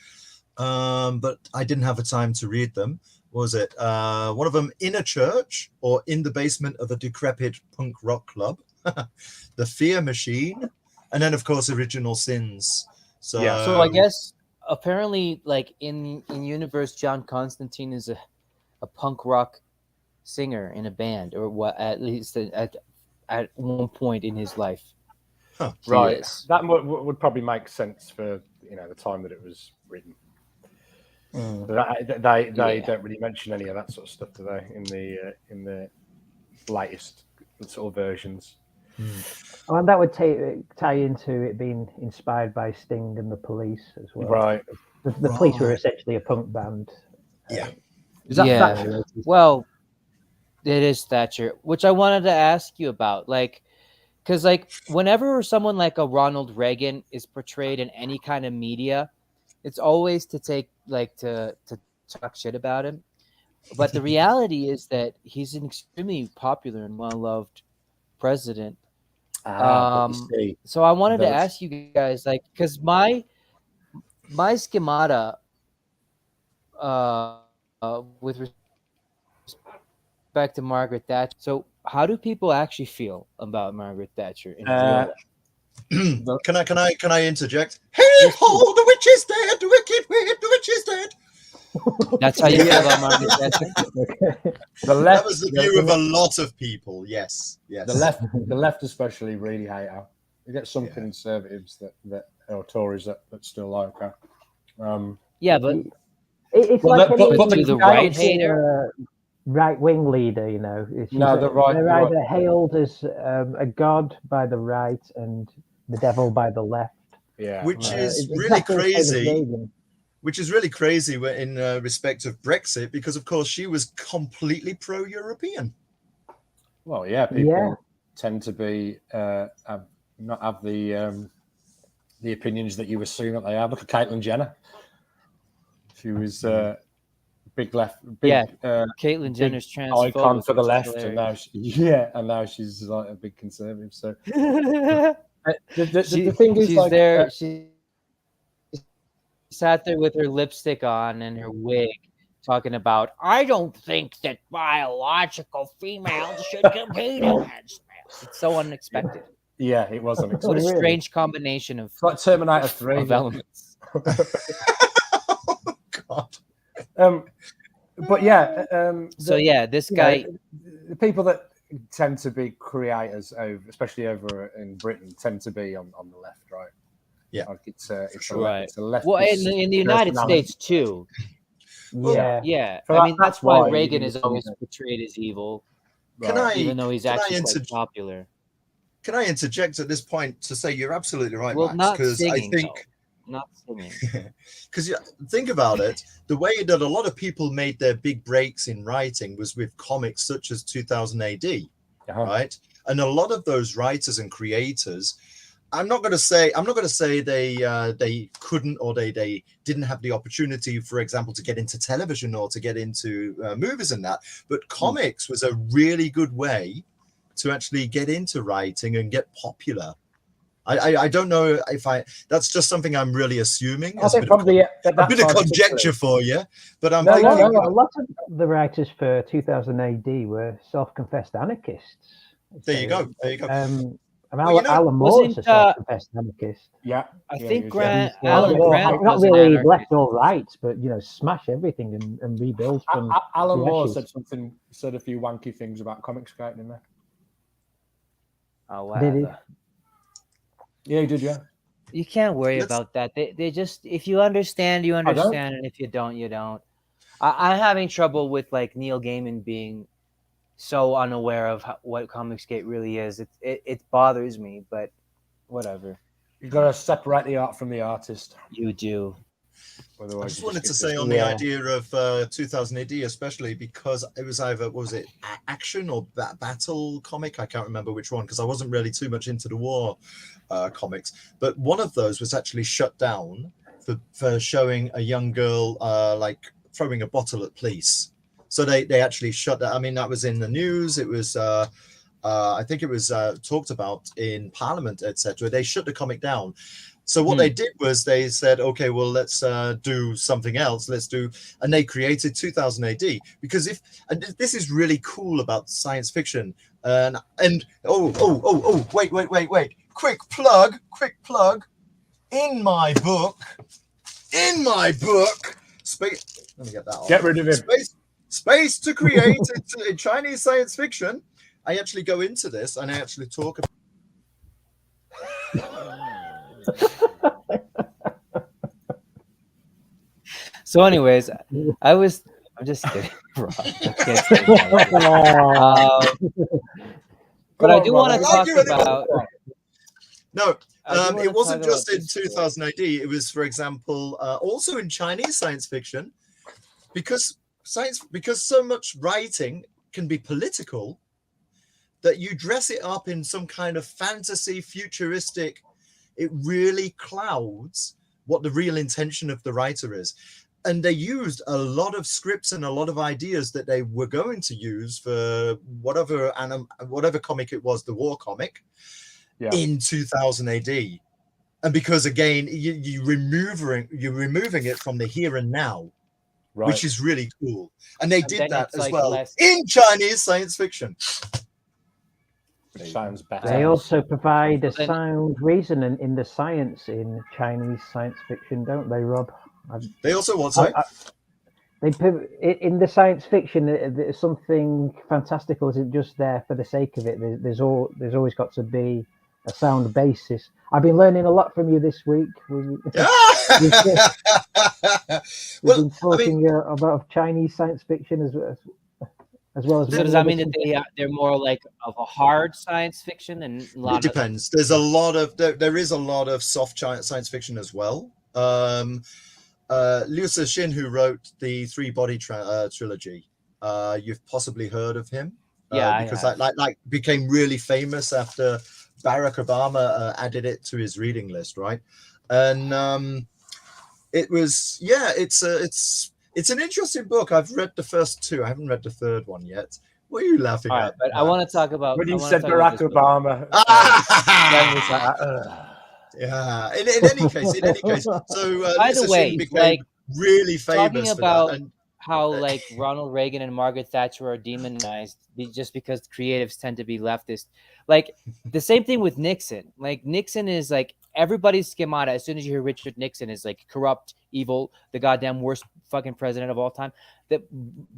But I didn't have the time to read them. What was it? One of them, In a Church, or In the Basement of a Decrepit Punk Rock Club. The Fear Machine. And then, of course, Original Sins. So I guess, apparently, like, in universe, John Constantine is a punk rock singer in a band, or what, at least at one point in his life. Right. That would probably make sense for the time that it was written. They don't really mention any of that sort of stuff, do they, in the latest sort of versions? And that would tie into it being inspired by Sting and the Police as well. Right. The Police were essentially a punk band. Is that well, it is Thatcher, which I wanted to ask you about, because whenever someone like a Ronald Reagan is portrayed in any kind of media, it's always to take to talk shit about him. But the reality is that he's an extremely popular and well-loved president. So I wanted to ask you guys, because my schemata with respect to Margaret Thatcher. So how do people actually feel about Margaret Thatcher in real life? Can I interject? Hey ho, the witch is dead, the wicked witch, the witch is dead. That's how you feel about Margaret Thatcher? That was the view of a lot of people. Yes. The left especially really hate her. You get some conservatives that or Tories that still like her. But it's the right hater. Right-wing leader, they're either hailed as a god by the right and the devil by the left. Which is really crazy. Which is really crazy in respect of Brexit, because of course she was completely pro-European. Well, people tend to be not have the opinions that you assume that they have. Look at Caitlyn Jenner. She was big left. Caitlyn Jenner's transphobic icon for the left, and now she's like a big conservative. So the thing is, she's there. sat there with her lipstick on and her wig, talking about, I don't think that biological females should compete against males. It's so unexpected. Yeah, it was unexpected. What a strange combination of, It's like Terminator 3 of elements. Oh, God. But yeah, So yeah, this guy, the people that tend to be creators, especially over in Britain, tend to be on the left, right? Yeah, like it's a right. leftist. Well, in the United States too. Yeah, Yeah. So I mean, that's that's why why Reagan you is need always to- portrayed as evil, Can even though he's I actually quite popular. Can I interject at this point to say you're absolutely right, Well, Max? not Because I singing, think though. Not singing. because think about it, the way that a lot of people made their big breaks in writing was with comics such as 2000 AD, right? And a lot of those writers and creators, I'm not going to say they couldn't or they didn't have the opportunity, for example, to get into television or to get into movies and that, but comics was a really good way to actually get into writing and get popular. I don't know if that's just something I'm really assuming. I think probably a bit of conjecture for you, but I'm thinking a lot of the writers for 2000 AD were self-confessed anarchists. There you go. Alan Moore is a self-confessed anarchist. Yeah, I think Grant Alan Moore, Grant not really left or right, but smash everything and rebuild from. Alan Moore said a few wanky things about comics writing in there. Oh wow! Did he? Yeah, he did. Yeah. You can't worry about that. They just, if you understand, you understand, and if you don't, you don't. I'm having trouble with like Neil Gaiman being so unaware of what Comicsgate really is. It bothers me, but whatever. You got to separate the art from the artist. You do. I just wanted to say on the idea of 2000 AD, especially because it was either, what was it, action or battle comic? I can't remember which one because I wasn't really too much into the war comics. But one of those was actually shut down for showing a young girl like throwing a bottle at police. So they actually shut that. I mean, that was in the news. It was, I think it was talked about in Parliament, etc. They shut the comic down. So what they did was they said, okay, well, let's do something else. And they created 2000 AD because this is really cool about science fiction. Wait, quick plug. In my book, space. Let me get that on. Get rid of him. Space to create in Chinese science fiction. I actually go into this and I actually talk about. So, anyways, I'm just kidding. But I do want to talk about. No, it wasn't just in 2000 AD. It was, for example, also in Chinese science fiction, because so much writing can be political, that you dress it up in some kind of fantasy, futuristic. It really clouds what the real intention of the writer is. And they used a lot of scripts and a lot of ideas that they were going to use for whatever comic it was, the war comic, in 2000 AD. And because, again, you're removing it from the here and now, which is really cool. And they did that as well in Chinese science fiction. Sounds better. They also provide a sound reason in the science in Chinese science fiction, don't they, Rob? They also what? Sorry? In the science fiction, there's something fantastical isn't just there for the sake of it. There's always got to be a sound basis. I've been learning a lot from you this week. We've been talking about Chinese science fiction as well as. So does that mean that they're more like of a hard science fiction and a lot it depends. There's a lot of there is a lot of soft science fiction as well. Liu Cixin, who wrote the Three Body trilogy, you've possibly heard of him, because that became really famous after Barack Obama added it to his reading list, right? And it was it's an interesting book. I've read the first two. I haven't read the third one yet. What are you laughing at? But I want to talk about when you said Barack Obama. Yeah. In any case. So By Lisa the way, Shin became like really talking famous for about that. And how like Ronald Reagan and Margaret Thatcher are demonized just because creatives tend to be leftist. Like the same thing with Nixon. Like Nixon is like everybody's schemata. As soon as you hear Richard Nixon is like corrupt, evil, the goddamn worst fucking president of all time. That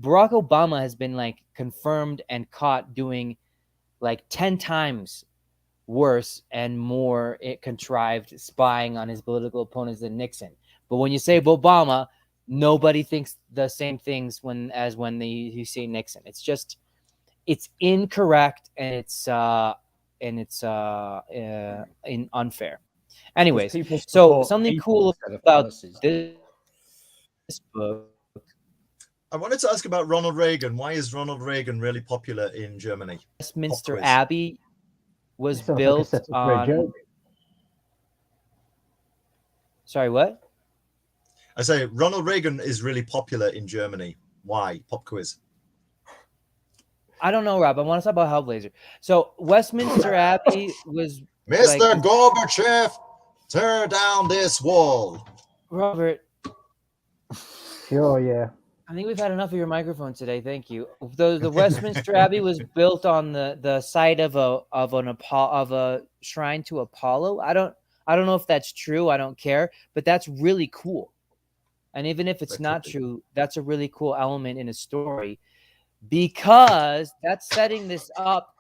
Barack Obama has been like confirmed and caught doing like 10 times worse and more contrived spying on his political opponents than Nixon. But when you say Obama, nobody thinks the same things when you say Nixon. It's just it's incorrect and it's unfair. Anyways, People so support something people cool instead of about policies. this book. I wanted to ask about Ronald Reagan. Why is Ronald Reagan really popular in Germany? Westminster Pop quiz. Abbey was Sounds like a built setup for a on. joke. Sorry, what? I say Ronald Reagan is really popular in Germany. Why? Pop quiz. I don't know, Rob. I want to talk about Hellblazer. So Westminster Abbey was Mr. like, Gorbachev, tear down this wall. Robert. Sure, yeah. I think we've had enough of your microphone today. Thank you. The Westminster Abbey was built on the site of a shrine to Apollo. I don't know if that's true. I don't care, but that's really cool. And even if it's not true, that's a really cool element in a story because that's setting this up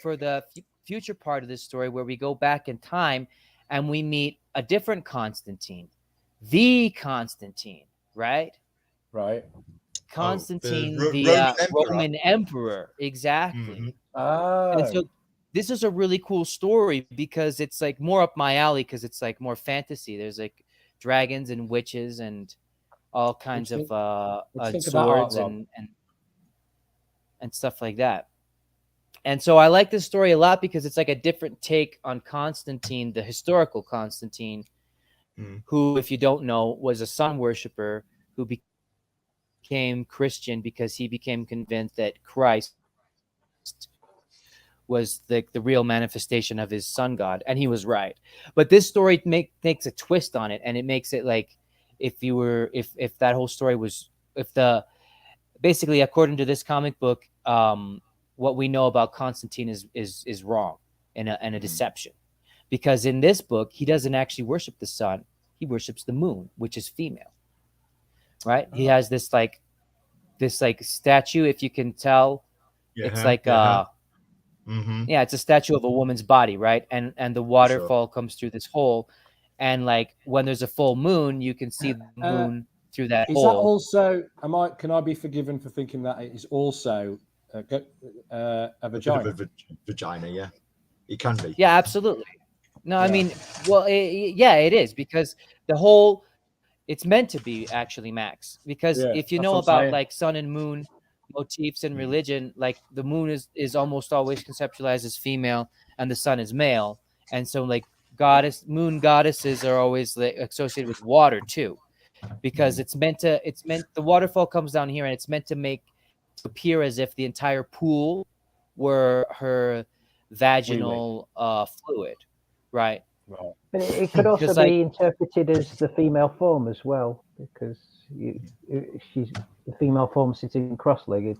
for the future part of this story where we go back in time and we meet a different Constantine, the Constantine, right? Right. Constantine, the Roman emperor. Exactly. Mm-hmm. And so this is a really cool story because it's like more up my alley because it's like more fantasy. There's like dragons and witches and all kinds of swords and stuff like that. And so I like this story a lot because it's like a different take on Constantine, the historical Constantine, who, if you don't know, was a sun worshiper who became Christian because he became convinced that Christ was the real manifestation of his sun god, and he was right. But this story makes a twist on it, and it makes it like if that whole story was basically according to this comic book, what we know about Constantine is wrong and a deception, because in this book he doesn't actually worship the sun, he worships the moon, which is female. Right? He has this statue, if you can tell. It's like it's a statue of a woman's body, right? And the waterfall comes through this hole, and like when there's a full moon, you can see the moon through that hole. Is that also? Can I be forgiven for thinking that it is also a vagina? A vagina, yeah. It can be. Yeah, absolutely. No, yeah. I mean, well, it is because the whole. It's meant to be actually, Max, because if you know about like sun and moon motifs in religion, like the moon is almost always conceptualized as female and the sun is male, and so like moon goddesses are always like associated with water too, because the waterfall comes down here and it's meant to appear as if the entire pool were her vaginal fluid, right? Right. But it could also be interpreted as the female form as well, because she's the female form sitting cross-legged.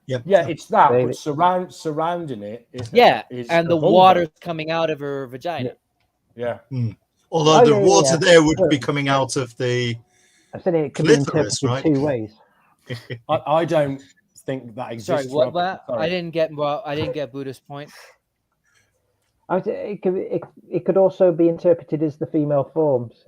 Yeah, it's that. But surrounding it, is and the water coming out of her vagina. Yeah. Although the water there would be coming out of the. I said it could be interpreted two ways. I don't think that exists. Sorry, what? I didn't get Buddha's point. It could also be interpreted as the female forms.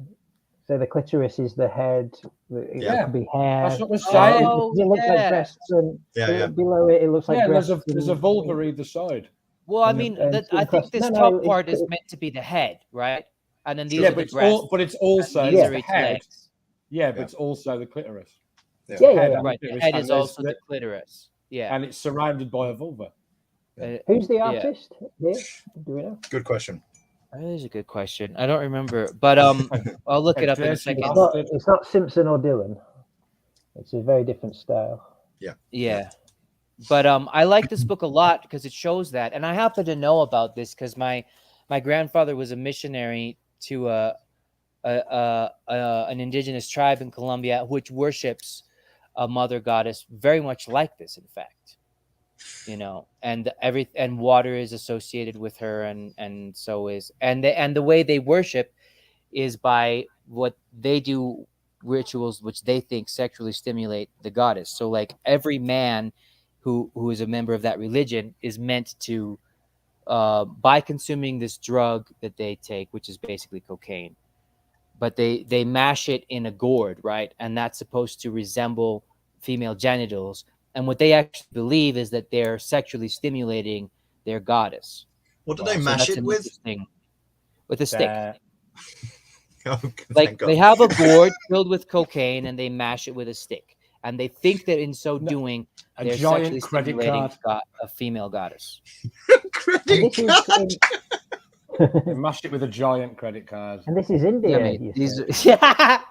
So the clitoris is the head. It could be hair. That's what we're saying. It looks like breasts, and below it looks like breasts. There's a vulva either side. Well, I mean, I think this top part is meant to be the head, right? And then these are the breasts. But it's also the head. Legs. Yeah, but it's also the clitoris. Right. The head is also the clitoris. Yeah, and it's surrounded by a vulva. Who's the artist here? Do we know? Good question. That is a good question. I don't remember, but I'll look it up in a second. It's not Simpson or Dylan. It's a very different style. Yeah. But I like this book a lot because it shows that, and I happen to know about this because my grandfather was a missionary to an indigenous tribe in Colombia which worships a mother goddess very much like this, in fact. And water is associated with her, and so is the way they worship is by what they do, rituals which they think sexually stimulate the goddess. So like every man who is a member of that religion is meant to, by consuming this drug that they take, which is basically cocaine, but they mash it in a gourd, right? And that's supposed to resemble female genitals. And what they actually believe is that they're sexually stimulating their goddess. What do they mash it with? With a stick. Oh, like they have a gourd filled with cocaine and they mash it with a stick. And they think that in so doing, they're sexually stimulating a female goddess. Credit card. They mashed it with a giant credit card. And this is India. Yeah.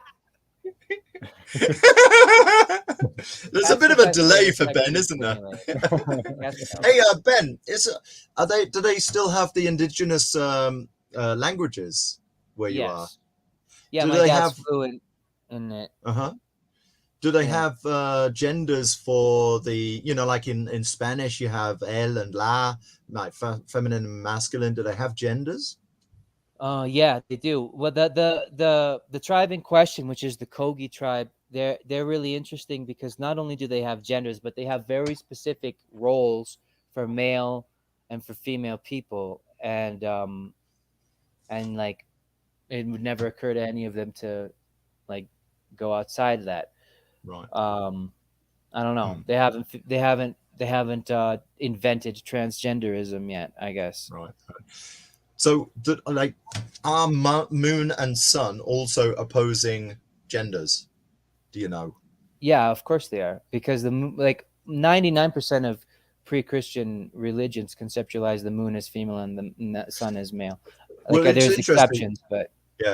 There's a bit of a delay for Ben, isn't there? Hey, Ben, do they still have the indigenous languages where you are? Yeah, do my they dad's have fluent in it. Do they have genders for the, like in Spanish you have el and la, like feminine and masculine? Do they have genders? Yeah, they do. Well, the tribe in question, which is the Kogi tribe, they're really interesting because not only do they have genders, but they have very specific roles for male and for female people, and like it would never occur to any of them to like go outside of that. Right. I don't know. They haven't invented transgenderism yet, I guess. Right. So, are moon and sun also opposing genders? Do you know? Yeah, of course they are, because 99% of pre-Christian religions conceptualize the moon as female and the sun as male. There's exceptions, but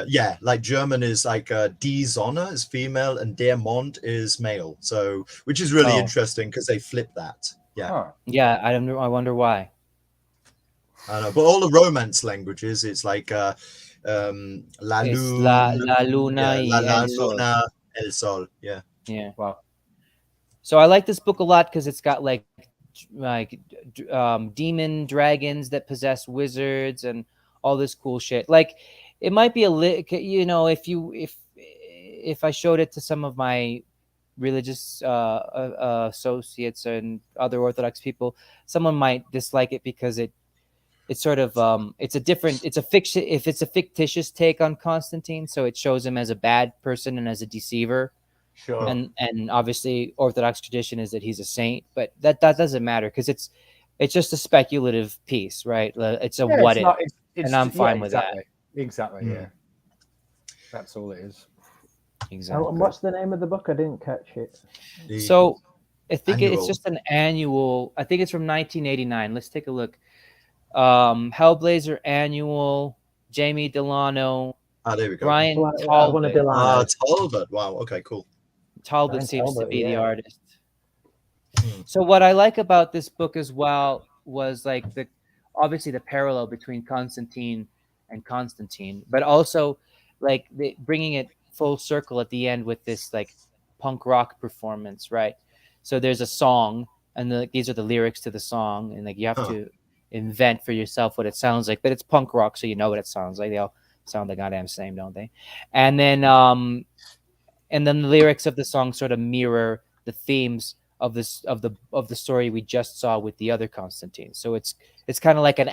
yeah. Like German is like Die Sonne is female and Der Mond is male. So, which is really interesting because they flip that. Yeah. Huh. Yeah, I wonder why. I know, but all the Romance languages, it's like la luna, la luna, el sol. Yeah. Yeah. Wow. So I like this book a lot because it's got like demon dragons that possess wizards and all this cool shit. Like it might be if I showed it to some of my religious associates and other Orthodox people, someone might dislike it because it's sort of it's a fictitious take on Constantine, so it shows him as a bad person and as a deceiver. Sure. And obviously Orthodox tradition is that he's a saint, but that doesn't matter because it's just a speculative piece, right? It's a what if, and I'm fine with that. Exactly. Yeah. That's all it is. Exactly. And what's the name of the book? I didn't catch it. So I think it's just an annual. I think it's from 1989. Let's take a look. Hellblazer annual. Jamie Delano. There we go. Ryan Talbot. Talbot. Wow. Okay. Cool. Talbot Ryan seems Talbot, to be the yeah. artist. So what I like about this book as well was like obviously the parallel between Constantine and Constantine, but also like bringing it full circle at the end with this like punk rock performance, right? So there's a song, and these are the lyrics to the song, and like you have to invent for yourself what it sounds like, but it's punk rock, so you know what it sounds like. They all sound the goddamn same, don't they? And then the lyrics of the song sort of mirror the themes of the story we just saw with the other Constantine. So it's kind of like an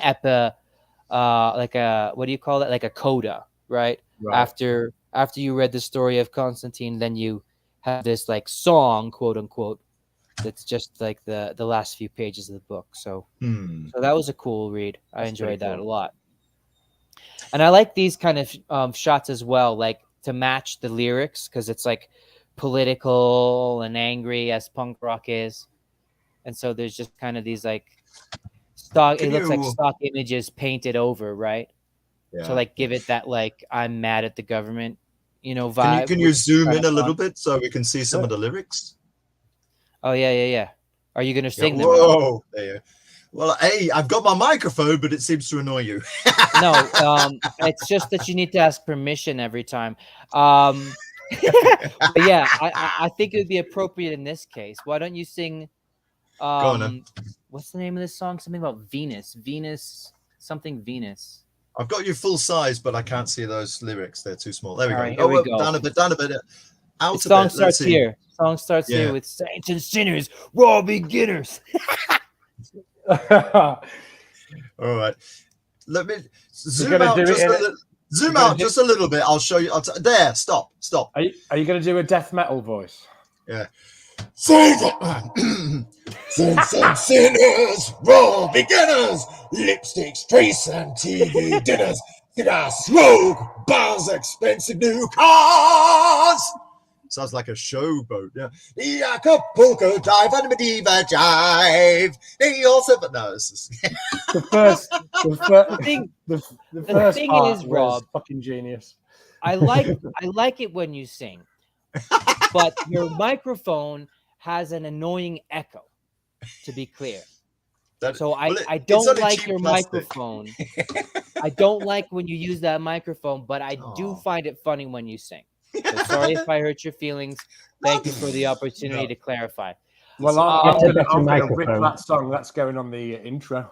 like a, what do you call it? Like a coda, right? After you read the story of Constantine, then you have this like song, quote unquote, that's just like the last few pages of the book. So that was a cool read. I enjoyed that a lot. And I like these kind of shots as well, like to match the lyrics, because it's like political and angry as punk rock is. And so there's just kind of these like stock images painted over, right? Yeah. So like give it that like I'm mad at the government, vibe. Can you zoom in a little bit so we can see some of the lyrics? Oh yeah. Are you gonna sing them? Whoa! There you go. Well, hey, I've got my microphone, but it seems to annoy you. No, it's just that you need to ask permission every time. But yeah, I think it would be appropriate in this case. Why don't you sing? Go on, then. What's the name of this song? Something about Venus. Venus. Something Venus. I've got you full size, but I can't see those lyrics. They're too small. There we All go. right, here we go. Down a bit. Out The a song bit. starts here. Song starts here with saints and sinners, raw beginners. All right. Let me zoom out just a little bit. I'll show you. There. Stop. Are you going to do a death metal voice? Yeah. Saints and sinners, raw beginners, lipsticks, trace and TV dinners, cigar smoke, bars, expensive new cars. Sounds like a showboat, yeah. The Acapulco dive and Medieval jive. They also, but no, this is the first thing part is, was Rob, fucking genius. I like it when you sing, but your microphone has an annoying echo. To be clear, so I don't like your microphone. I don't like when you use that microphone, but I do find it funny when you sing. So sorry if I hurt your feelings. Thank you for the opportunity to clarify. Well, I'm going to rip that song. That's going on the intro.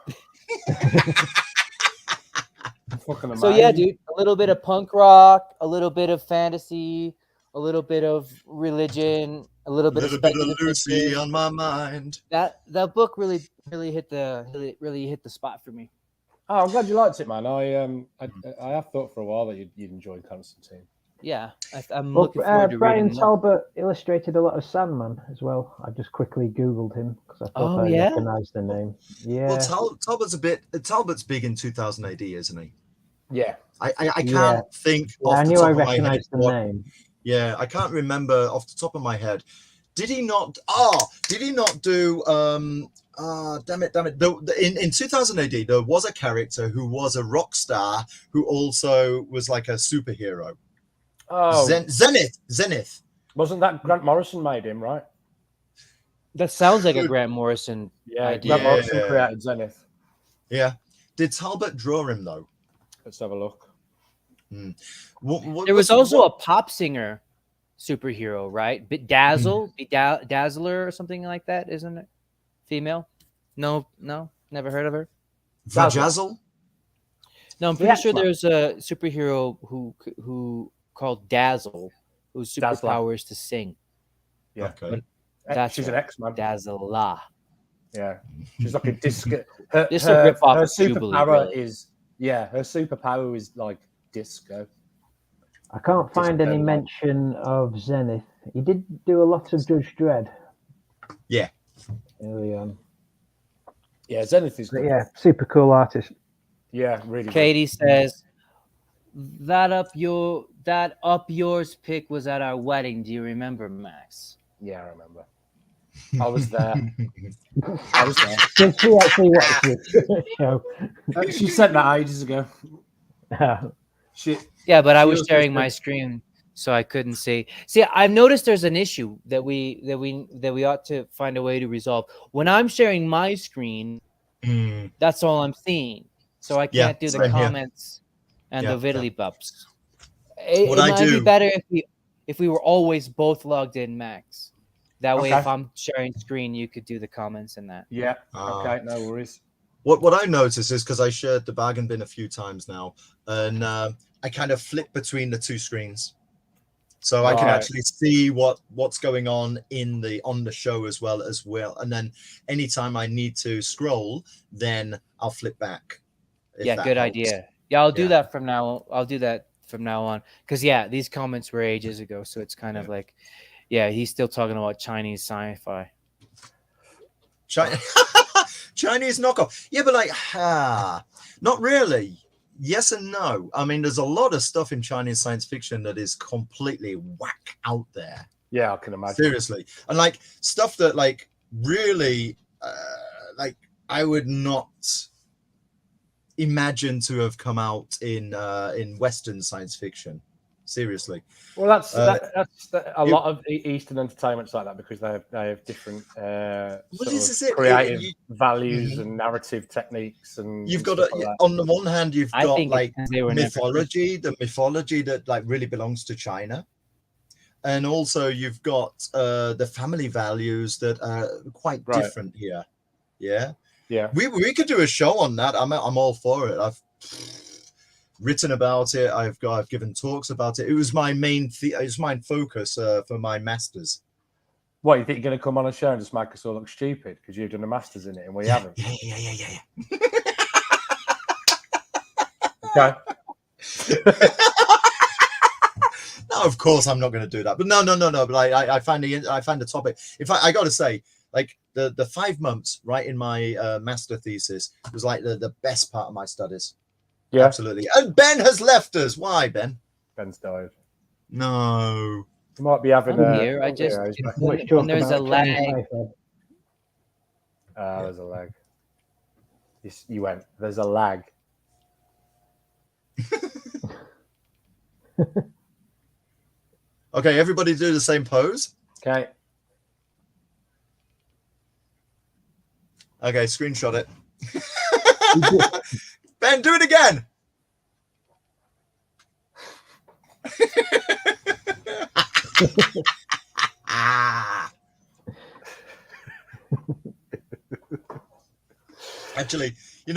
So yeah, dude, a little bit of punk rock, a little bit of fantasy, a little bit of religion, a little bit of Lucy on my mind. That book really hit the spot for me. Oh, I'm glad you liked it, man. I have thought for a while that you'd enjoyed Constantine. Yeah, I'm looking forward to Brian reading Talbot illustrated a lot of Sandman as well. I just quickly Googled him because I thought I recognized the name. Yeah. Well, Talbot's big in 2000 AD, isn't he? Yeah. I can't think. I knew I recognized the name. Yeah, I can't remember off the top of my head. Did he not do? Damn it! In 2000 AD, there was a character who was a rock star who also was like a superhero. Oh, Zenith. Wasn't that Grant Morrison made him, right? That sounds like a Grant Morrison idea. Grant Morrison created Zenith. Yeah. Did Talbot draw him though? Let's have a look. There was also a pop singer superhero, right? Dazzler or something like that, isn't it? Female? No, never heard of her. Vajazzle? No, I'm pretty sure there's a superhero who called Dazzle, whose superpower is to sing. Yeah, okay. She's an X-Man. Dazzler. Yeah, she's like a disco. Just a rip off her of superpower really. is her superpower is like disco. I can't find any mention of Zenith. He did do a lot of Judge Dredd. Yeah. Early on. Yeah, Zenith is good. Yeah, super cool artist. Yeah, really. Katie says that up yours pic was at our wedding. Do you remember, Max? Yeah, I remember. I was there. Did she actually watch this show? She said that ages ago. Yeah, but I was sharing my screen, so I couldn't see. See, I've noticed there's an issue that we ought to find a way to resolve. When I'm sharing my screen, that's all I'm seeing, so I can't do the comments and the viddly bups. It might be better if we were always both logged in, Max. That way, if I'm sharing screen, you could do the comments and that. Yeah. Okay. No worries. What I noticed is because I shared the bargain bin a few times now, and I kind of flip between the two screens, so I can actually see what's going on on the show as well. And then anytime I need to scroll, then I'll flip back. Yeah, good idea. Yeah, I'll do that from now. I'll do that from now on because these comments were ages ago, so it's kind of like. Yeah, he's still talking about Chinese sci-fi. Chinese knockoff. Yeah, but not really. Yes and no. I mean, there's a lot of stuff in Chinese science fiction that is completely whack out there. Yeah, I can imagine. Seriously. And like stuff that like really I would not imagine to have come out in Western science fiction. Seriously. Well, that's a lot of Eastern entertainments like that because they have different creative values and narrative techniques, and you've got stuff like that. on the one hand you've got like mythology, the mythology that like really belongs to China, and also you've got the family values that are quite different here. Yeah. We could do a show on that. I'm all for it. I've written about it. I've given talks about it. It was my main focus for my masters. What, you think you're going to come on a show and just make us all look stupid because you've done a masters in it and we haven't? Yeah. Okay. No, of course I'm not going to do that. But no. But I find the topic. In fact, I got to say, like the 5 months right in my master thesis was like the best part of my studies. Yeah, absolutely. And Ben has left us. Why, Ben? Ben's died. No. You might be having here. I just when there's a lag. There's a lag. You went. There's a lag. Okay, everybody do the same pose. Okay. Okay, screenshot it. Ben, do it again. Actually,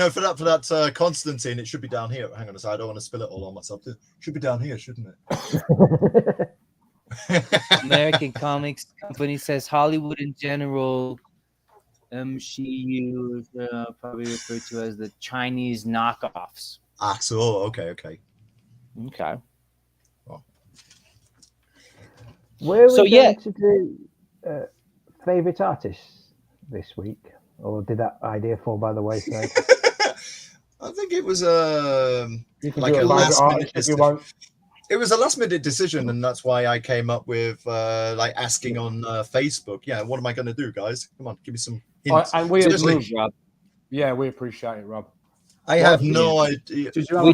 for that Constantine, it should be down here. Hang on a second, I don't want to spill it all on myself. It should be down here, shouldn't it? American Comics Company says Hollywood in general, MCU is probably referred to as the Chinese knockoffs. Okay. Well. Where are we going to do favorite artists this week, or did that idea fall by the wayside? I think it was like a last-minute decision. It was a last-minute decision, and that's why I came up with like asking on Facebook. Yeah, what am I going to do, guys? Come on, give me some hints. And we approve, Rob. Yeah, we appreciate it, Rob. I have no idea. We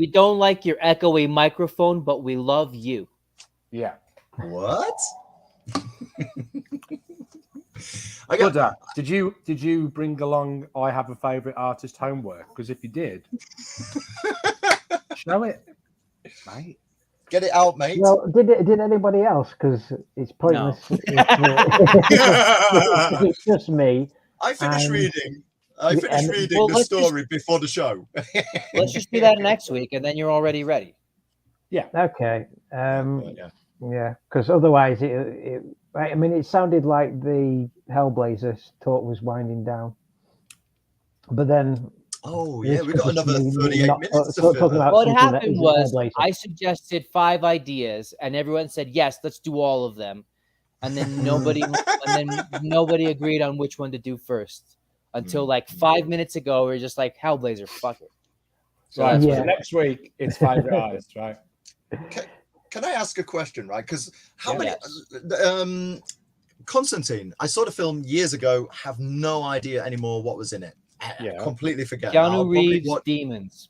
don't like your echoey microphone, but we love you. Yeah. What? Did you bring along I have a favorite artist homework? Because if you did, show it, mate. Get it out, mate. Well, did anybody else? Because it's pointless. No. It's just me. I finished reading the story before the show. Let's just do that next week, and then you're already ready. Yeah. Okay. Yeah. Because otherwise, it sounded like the Hellblazer talk was winding down, but then. Oh yeah, we got another 38 minutes to fill. What happened was I suggested 5 ideas, and everyone said yes, let's do all of them, and then nobody agreed on which one to do first until like 5 minutes ago. We were just like Hellblazer, fuck it. So next week it's favorite artists, right? Can I ask a question, right? Because how many? Constantine, I saw the film years ago. Have no idea anymore what was in it. Yeah, completely forget. Keanu Reeves, Demons.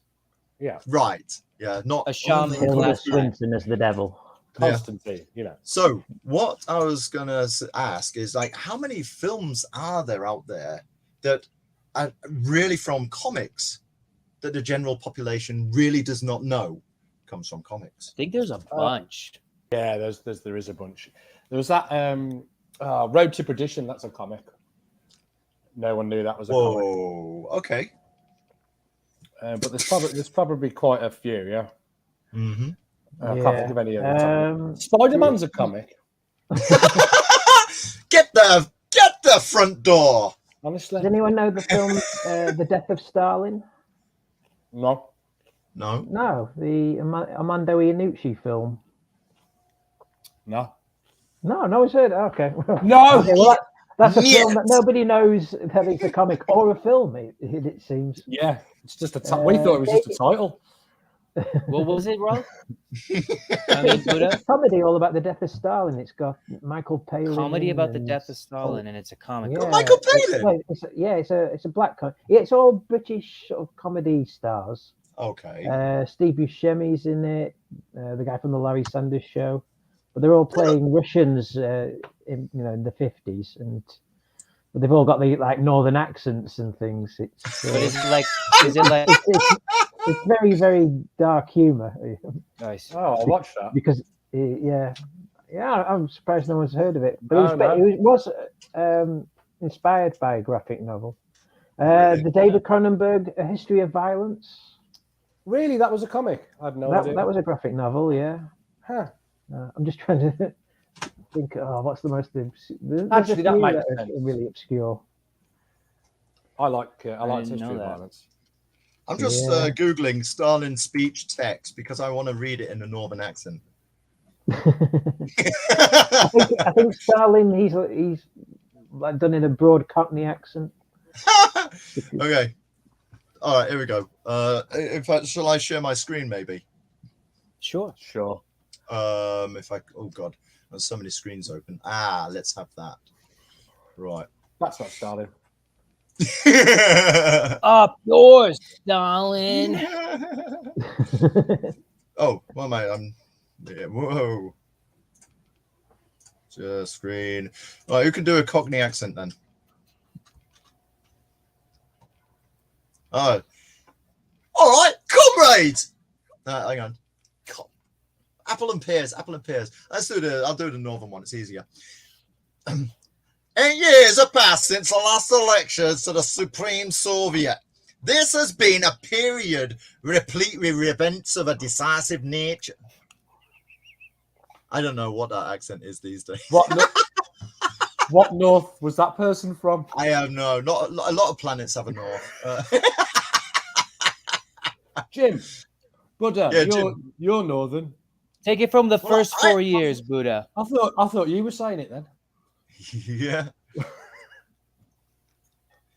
Yeah, right. Yeah, not a shaman. Swinton as the devil. Constantine, So what I was gonna ask is like, how many films are there out there that are really from comics that the general population really does not know comes from comics? I think there's a bunch. Yeah, there is a bunch. There was that Road to Perdition. That's a comic. No one knew that was a comic. Whoa, okay. But there's probably quite a few, yeah. Mm-hmm. I can't think of any other time. Spider-Man's a comic. Get the front door. Honestly. Does anyone know the film The Death of Stalin? No. The Armando Iannucci film. No, it's it. Okay. No. Okay, well, that's a film that nobody knows that it's a comic or a film. It seems. Yeah, it's just a title. We thought it was just a title. What was it, Rob? Comedy all about the death of Stalin. It's got Michael Palin. Comedy about the death of Stalin, and it's a comic. Yeah, Michael Palin. It's a black. It's all British sort of comedy stars. Okay. Steve Buscemi's in it, the guy from the Larry Sanders Show. But they're all playing Russians in the 50s, but they've all got the like northern accents and things. It's But is it like it's very, very dark humor. nice? Oh, I'll watch that. Because I'm surprised no one's heard of it. But No. it was inspired by a graphic novel. Really? The David Cronenberg A History of Violence. Really, that was a comic? I had no idea. That was a graphic novel, yeah. Huh. I'm just trying to think. Oh, what's the most? Actually, that makes sense. Really obscure. I like didn't History know of that. Violence. I'm just Googling Stalin speech text because I want to read it in a northern accent. I think Stalin. He's like done in a broad Cockney accent. Okay. All right. Here we go. In fact, shall I share my screen? Maybe. Sure. If I. Oh God, there's so many screens open. Let's have that. Right. That's not Stalin. Up yours, Stalin. Oh, well, mate. Whoa. Just screen. All right, who can do a Cockney accent then? All right, comrades. Hang on. Apple and pears. I'll do the northern one. It's easier. 8 years have passed since the last elections to the Supreme Soviet. This has been a period replete with events of a decisive nature. I don't know what that accent is these days. What north was that person from? I have no. Not a lot of planets have a north. Jim. Buddha, Yeah, Jim. you're northern. Take it from the first 4 years, Buddha. I thought you were saying it then. Yeah.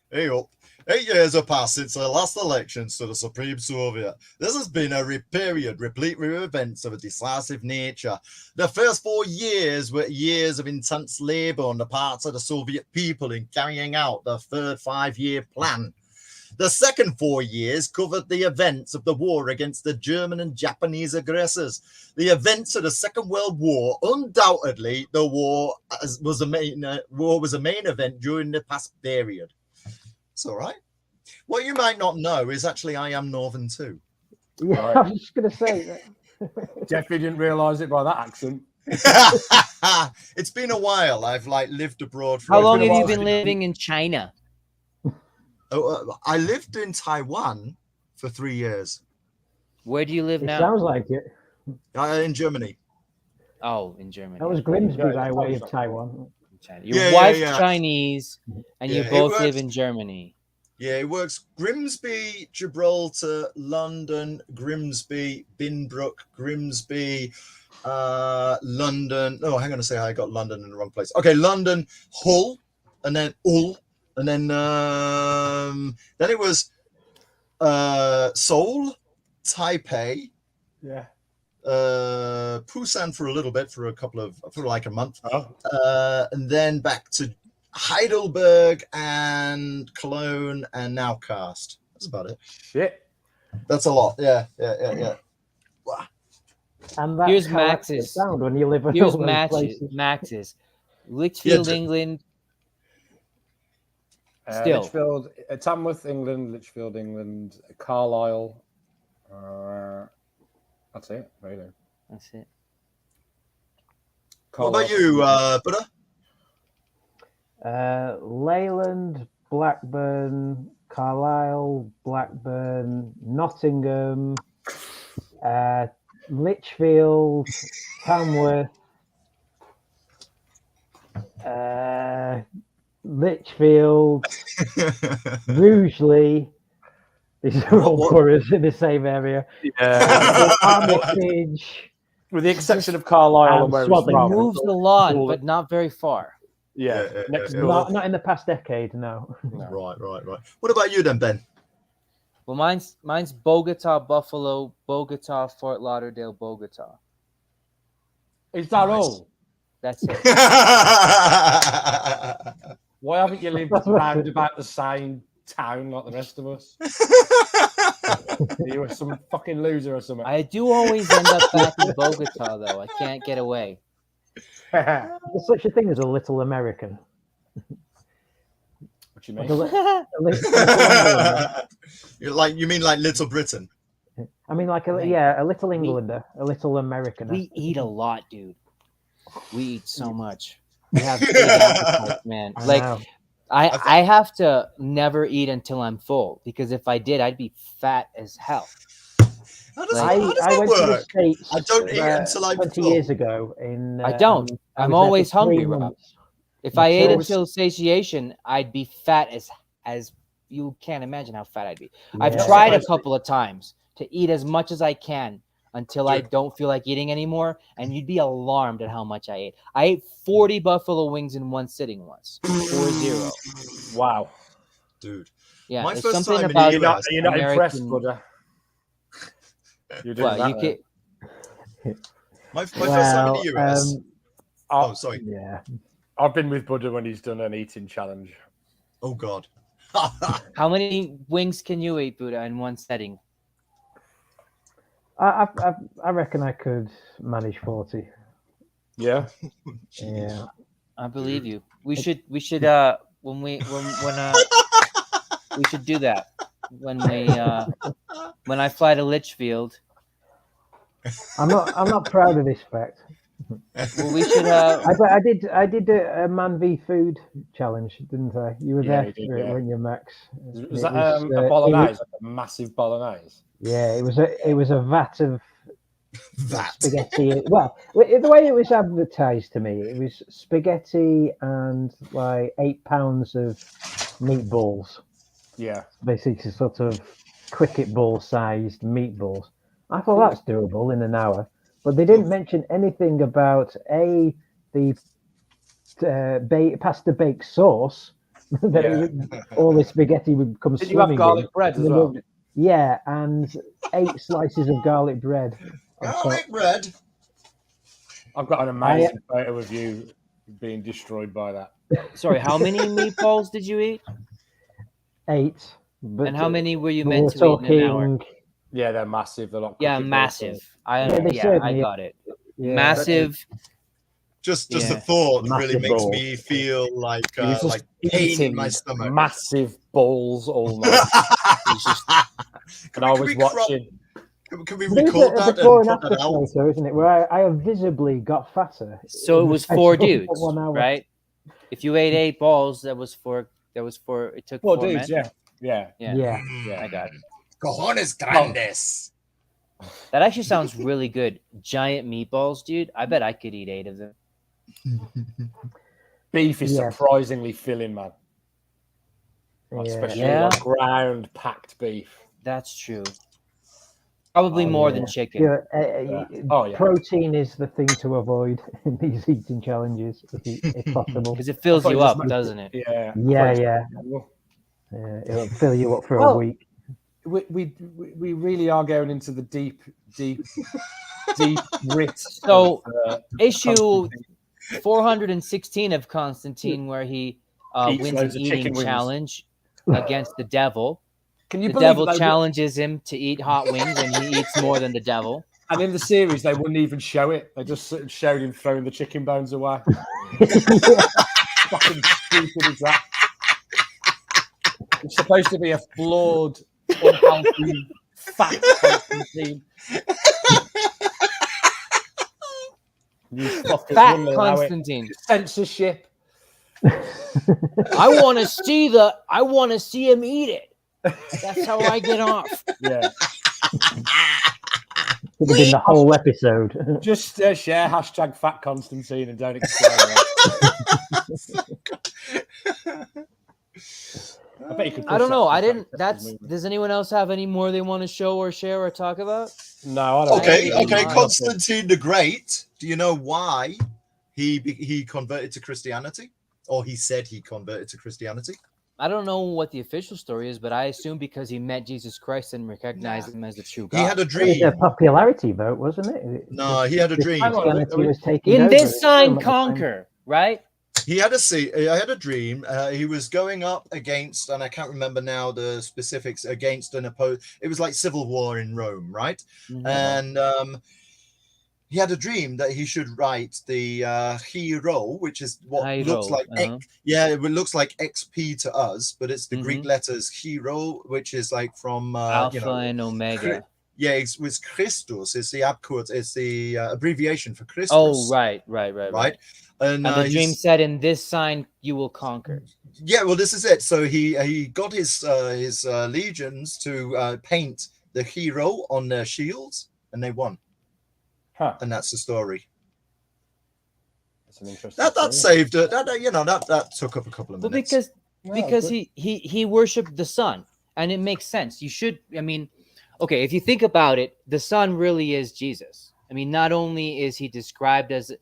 Hey up. 8 years have passed since the last elections to the Supreme Soviet. This has been a period replete with events of a decisive nature. The first 4 years were years of intense labor on the parts of the Soviet people in carrying out the third 5-year plan. The second 4 years covered the events of the war against the German and Japanese aggressors. The events of the Second World War, undoubtedly, the war was a main event during the past period. It's all right. What you might not know is actually I am Northern too. Yeah, Right. I was just going to say that. Definitely didn't realise it by that accent. It's been a while. I've lived abroad. How long have you while. been living in China? I lived in Taiwan for 3 years. Where do you live It now? sounds like it. In Germany. Oh, in Germany. That was Grimsby by way of Taiwan. China. Your wife's yeah. Chinese, and you Yeah, it both works. live in Germany. Yeah, it works. Grimsby, Gibraltar, London, Grimsby, Binbrook, Grimsby, London. Oh, hang on a second. I got London in the wrong place. Okay, London, Hull, and then Hull, and then it was Seoul, Taipei, Yeah. Busan for a little bit, for like a month, Oh. and then back to Heidelberg and Cologne and now Karst. That's about it. Shit. That's a lot. Yeah. Wow. And that's Here's how that Max's. sound when you live in Here's all those places. Max's. Lichfield, Yeah, England. Still. Lichfield, Tamworth, England, Lichfield, England, Carlisle. That's it, really. That's it. What about you, Buddha? Leyland, Blackburn, Carlisle, Blackburn, Nottingham, Lichfield, Tamworth, Lichfield, Rugeley. These are all boroughs in the same area. Yeah. Armitage. With the exception of Carlisle and where it's Swaddling. It from. moves a lot, All but not very far. Yeah. Yeah, Next yeah. door. Not in the past decade, no. Right. What about you then, Ben? Well, mine's Bogota, Buffalo, Bogota, Fort Lauderdale, Bogota. Is that Nice. all? That's it. Why haven't you lived That's right. round about the same town like the rest of us? You were some fucking loser or something. I do always end up back in Bogota, though. I can't get away. There's such a thing as a little American. What you mean? You mean like Little Britain? I mean, like a little Englander, a little American. We eat a lot, dude. We eat so much. We have big appetites, man. Like, I have to never eat until I'm full, because if I did, I'd be fat as hell. How does I that went work? to the States. I don't eat until I'm 20 full. years ago. I don't. I'm always hungry, Rob. If I ate until satiation, I'd be fat as you can't imagine how fat I'd be. Yeah. I've tried a couple of times to eat as much as I can until I don't feel like eating anymore, and you'd be alarmed at how much I ate. I ate 40 buffalo wings in one sitting once. 40. Wow. Dude. Yeah, My there's first something time in about the US, You're not impressed, American- brother. You're doing Well, that, you mate. can. my first time in the US. Oh, sorry. Yeah. I've been with Buddha when he's done an eating challenge. Oh, God. How many wings can you eat, Buddha, in one setting? I reckon I could manage 40. Yeah. Yeah. I believe you. We should when we should do that when I fly to Litchfield. I'm not proud of this fact. Well, we should. I did a man v food challenge, didn't I? You were Yeah, there, you did, weren't you, Max? Was that a bolognese, like a massive bolognese? Yeah, it was a vat of spaghetti. Well, the way it was advertised to me, it was spaghetti and like 8 pounds of meatballs. Yeah. Basically, sort of cricket ball sized meatballs. I thought that's doable in an hour, but they didn't mention anything about the pasta bake sauce that all the spaghetti would come. Did you have garlic bread as well? Yeah, and 8 slices of garlic bread. Garlic bread. I've got an amazing photo of you being destroyed by that. Sorry, how many meatballs did you eat? 8. And how many were you meant to eat in an hour? Yeah, they're massive. They're massive. I got it. Yeah. Massive. Just the thought Massive really makes balls. me feel like just pain in my stomach. Massive balls all night. And I was watching. Can we record that and before and put after that out? photo, isn't it? Where I have visibly got fatter. So it was 4 dudes, 1 hour. right? If you ate 8 balls, that was for. It took 4 dudes, men. Yeah. I got it. Cojones grandes. That actually sounds really good. Giant meatballs, dude. I bet I could eat 8 of them. Beef is surprisingly filling, man. Especially like ground packed beef. That's true. Probably more than chicken. Protein is the thing to avoid in these eating challenges, if possible. Because it fills you up, doesn't it? Yeah. It'll fill you up for a week. We really are going into the deep grit. So, issue 416 of Constantine, where he wins an eating challenge against the devil. Can you the devil challenges him to eat hot wings, and he eats more than the devil. And in the series, they wouldn't even show it. They just showed him throwing the chicken bones away. Fucking stupid is that? It's supposed to be a flawed, unhealthy, fat Constantine. Fat Constantine. Censorship. I want to see him eat it. That's how I get off. Yeah. Could have been the whole episode. Just share hashtag Fat Constantine and don't explain that. I bet you could. I don't know. I didn't. Does anyone else have any more they want to show or share or talk about? No, I don't. Okay. Constantine the Great. Do you know why he converted to Christianity, or he said he converted to Christianity? I don't know what the official story is, but I assume because he met Jesus Christ and recognized him as the true God. He had a dream. It was a popularity vote, wasn't it? No, he had a dream. Christianity was taking in over. this sign conquer, right? He had I had a dream. He was going up against, and I can't remember now the specifics, against an opposed. It was like civil war in Rome, right? Mhm. And he had a dream that he should write the hero, which is what looks like it looks like XP to us, but it's the Greek letters hero, which is like from Alpha and Omega. Yeah, it was Christus. It's the abkurt. It's the abbreviation for Christus. Oh, right. And the dream said, "In this sign you will conquer." Yeah, well, this is it. So he got his legions to paint the hero on their shields, and they won. Huh. And that's the story. That's an interesting. That saved it. That took up a couple of minutes. Because he worshipped the sun, and it makes sense. You should. I mean, okay, if you think about it, the sun really is Jesus. I mean, not only is he described as a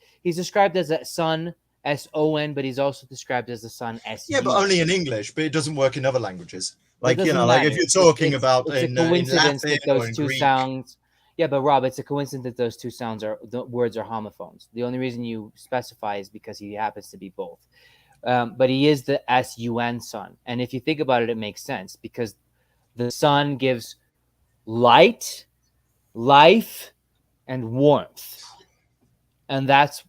son, S-O-N, but he's also described as the son, S-U. Yeah, but only in English. But it doesn't work in other languages. Like matter. if you're talking about it's in a coincidence Latin that those or in two Greek. sounds. Yeah, but Rob, it's a coincidence that those two the words are homophones. The only reason you specify is because he happens to be both. But he is the S-U-N son. And if you think about it, it makes sense because the sun gives light, life, and warmth. And that's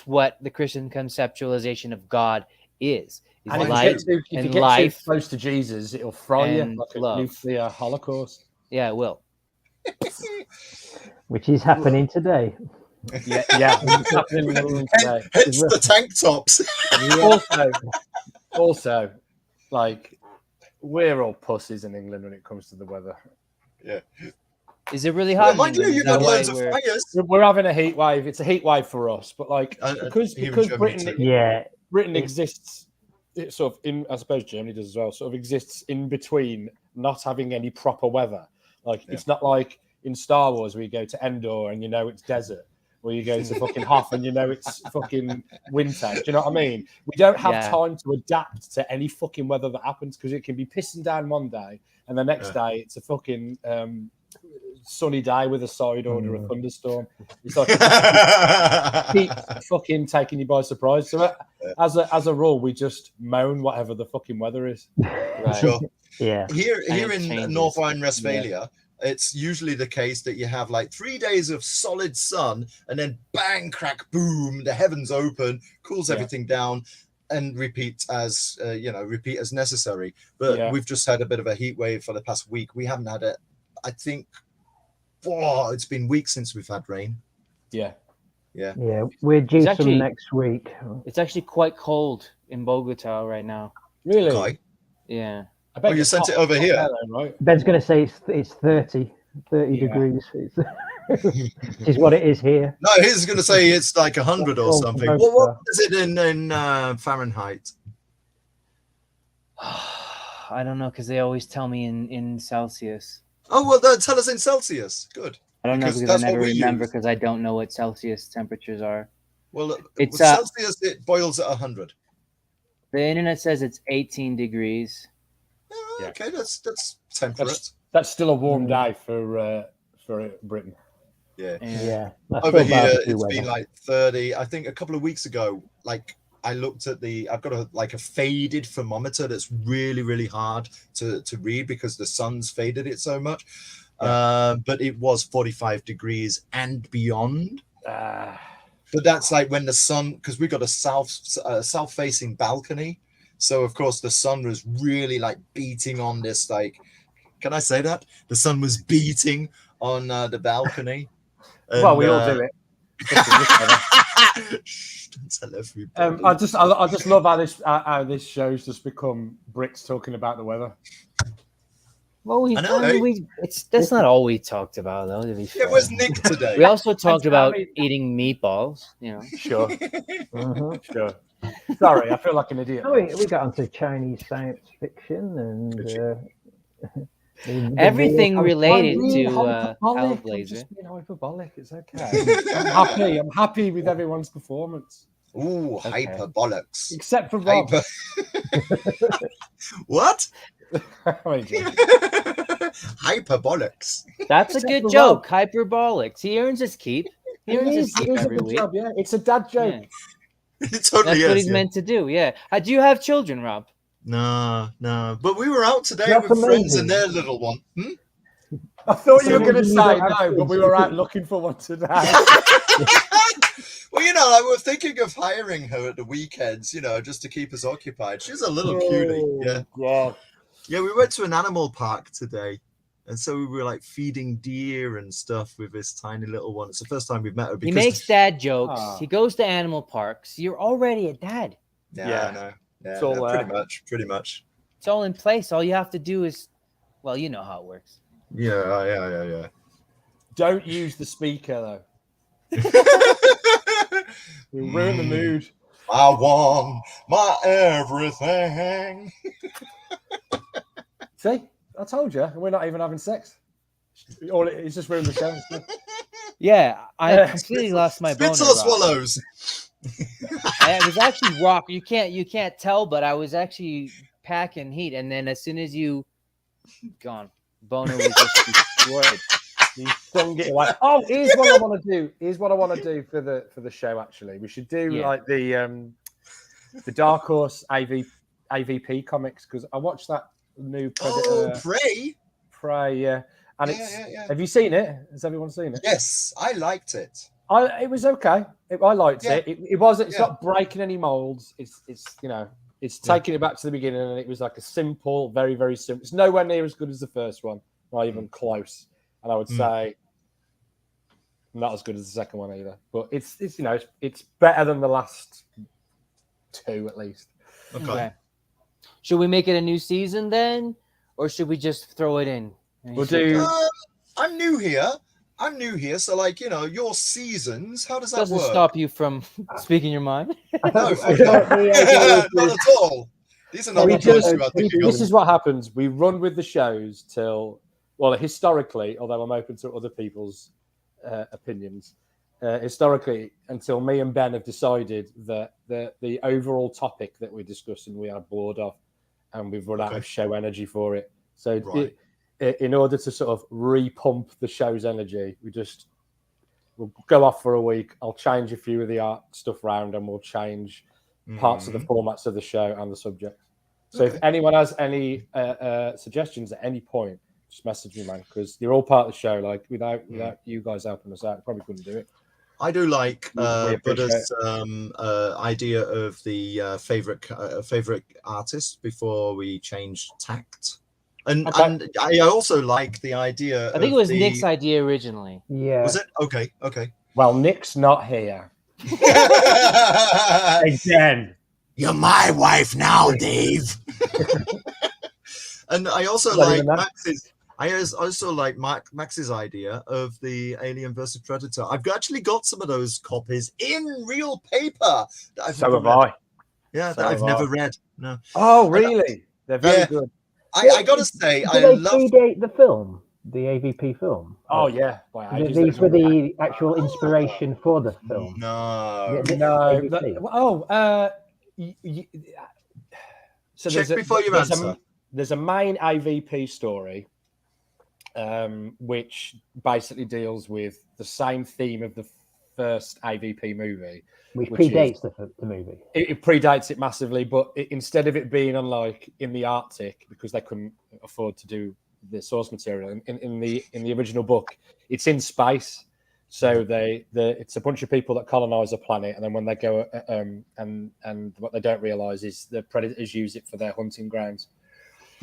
what the Christian conceptualization of God is. And light if you get too close to Jesus, it'll fry you like a nuclear holocaust. Yeah, it will. Which is happening today. Yeah. It's happening in England today. Hence the tank tops. Also, like, we're all pussies in England when it comes to the weather. Yeah. Is it really hot? Mind you got loads of fires. We're having a heat wave. It's a heat wave for us, but like because Britain exists, it sort of in. I suppose Germany does as well. Sort of exists in between not having any proper weather. Like it's not like in Star Wars where you go to Endor and you know it's desert, or you go to fucking Hoth and you know it's fucking winter. Do you know what I mean? We don't have time to adapt to any fucking weather that happens because it can be pissing down one day and the next day it's a fucking sunny day with a side order a thunderstorm. It's like keep fucking taking you by surprise. So as a rule, we just moan whatever the fucking weather is. Right. Sure. Yeah. Here in North Rhine-Westphalia, it's usually the case that you have like 3 days of solid sun and then bang, crack, boom, the heavens open, cools everything down, and repeat as necessary. But we've just had a bit of a heat wave for the past week. We haven't had it. I think it's been weeks since we've had rain. Yeah, we're due some next week. It's actually quite cold in Bogota right now. Really? Okay. Yeah. I bet you sent it over here. Right? Ben's going to say it's 30 degrees. Which is what it is here. No, he's going to say it's like 100 or something. What is it in Fahrenheit? I don't know because they always tell me in Celsius. Oh, well, tell us in Celsius. Good. I don't know because I never remember because I don't know what Celsius temperatures are. Well, it's Celsius, it boils at 100. The internet says it's 18 degrees. Okay, that's temperate. That's still a warm day for Britain. Yeah. Over here, it's been like 30. I think a couple of weeks ago, like I looked at I've got a faded thermometer that's really, really hard to read because the sun's faded it so much. But it was 45 degrees and beyond. But that's like when the sun, because we got a south-facing balcony. So, of course, the sun was really like beating on this, like, can I say that? The sun was beating on the balcony. And, well, we all do it. Shh, don't tell everybody. I just love how this show's just become Brits talking about the weather. Well, that's not all we talked about, though. To be fair. Where's Nick today? We also talked about eating meatballs. Sure. Sure. Sorry, I feel like an idiot. Oh, we got onto Chinese science fiction and everything related to Hellblazer. Just being hyperbolic. It's okay. I'm happy with everyone's performance. Ooh, hyperbolics. Except for Rob. What? Hyperbolics. That's a good joke. Hyperbolics. He earns his keep. He earns his keep every week. Job, yeah. It's a dad joke. It totally That's is. what he's meant to do. Yeah. Do you have children, Rob? No. But we were out today That's with friends amazing. and their little one. I thought So you were going to maybe you say don't have no, but kids. we were out looking for one today. Well, I were thinking of hiring her at the weekends, just to keep us occupied. She's a little cutie. Yeah. God. Yeah, we went to an animal park today. And so we were like feeding deer and stuff with this tiny little one. It's the first time we've met her. He Because, makes dad jokes. Ah. He goes to animal parks. You're already a dad. Yeah, I know. Yeah, It's all pretty much. It's all in place. All you have to do is, well, you know how it works. Yeah. Don't use the speaker though. You'll ruin the mood. I want my everything. See, I told you, we're not even having sex. It's just ruined the show. Yeah, I completely lost my boner. Spits or swallows. I was actually rock. You can't tell, but I was actually packing heat, and then as soon as you gone, boner was just destroyed. You stung it away. Oh, here's what I want to do. Here's what I want to do for the show. Actually, we should do like the Dark Horse AVP comics, because I watched that new Predator. Oh, Prey. Yeah. And have you seen it? Has everyone seen it? Yes, I liked it. It was okay. I liked it. It's not breaking any molds. It's taking it back to the beginning, and it was like a simple, very, very simple. It's nowhere near as good as the first one, not even close. And I would say not as good as the second one either. But it's better than the last two at least. Okay. Should we make it a new season then, or should we just throw it in? We'll do. I'm new here. So, your seasons, how does that Doesn't work? stop you from speaking your mind. No, not at all. These are not the jokes you are thinking of. This is what happens. We run with the shows till, historically, although I'm open to other people's opinions, historically, until me and Ben have decided that the overall topic that we're discussing we are bored of, and we've run out of show energy for it. So in order to sort of repump the show's energy, we'll go off for a week. I'll change a few of the art stuff around, and we'll change parts of the formats of the show and the subject. So if anyone has any suggestions at any point, just message me, man, because you're all part of the show. Like without you guys helping us out, I probably couldn't do it. I do like Buddha's idea of the favorite artist before we change tact. And I also like the idea. I think it was Nick's idea originally. Yeah. Was it? Okay. Well, Nick's not here. Again. You're my wife now, Dave. And I also like Max's. I also like Max's idea of the Alien versus Predator. I've actually got some of those copies in real paper. So have I. Yeah, that I've never read. No. Oh, really? They're very good. I gotta say, I love. Did they predate the film, the AVP film? Oh yeah, these were the actual inspiration for the film. No. So check before you answer. There's a main AVP story, which basically deals with the same theme of the first AVP movie. Which predates the movie. It predates it massively, but instead of it being on in the Arctic, because they couldn't afford to do the source material in the original book, it's in space. So it's a bunch of people that colonize a planet, and then when they go and what they don't realize is the predators use it for their hunting grounds.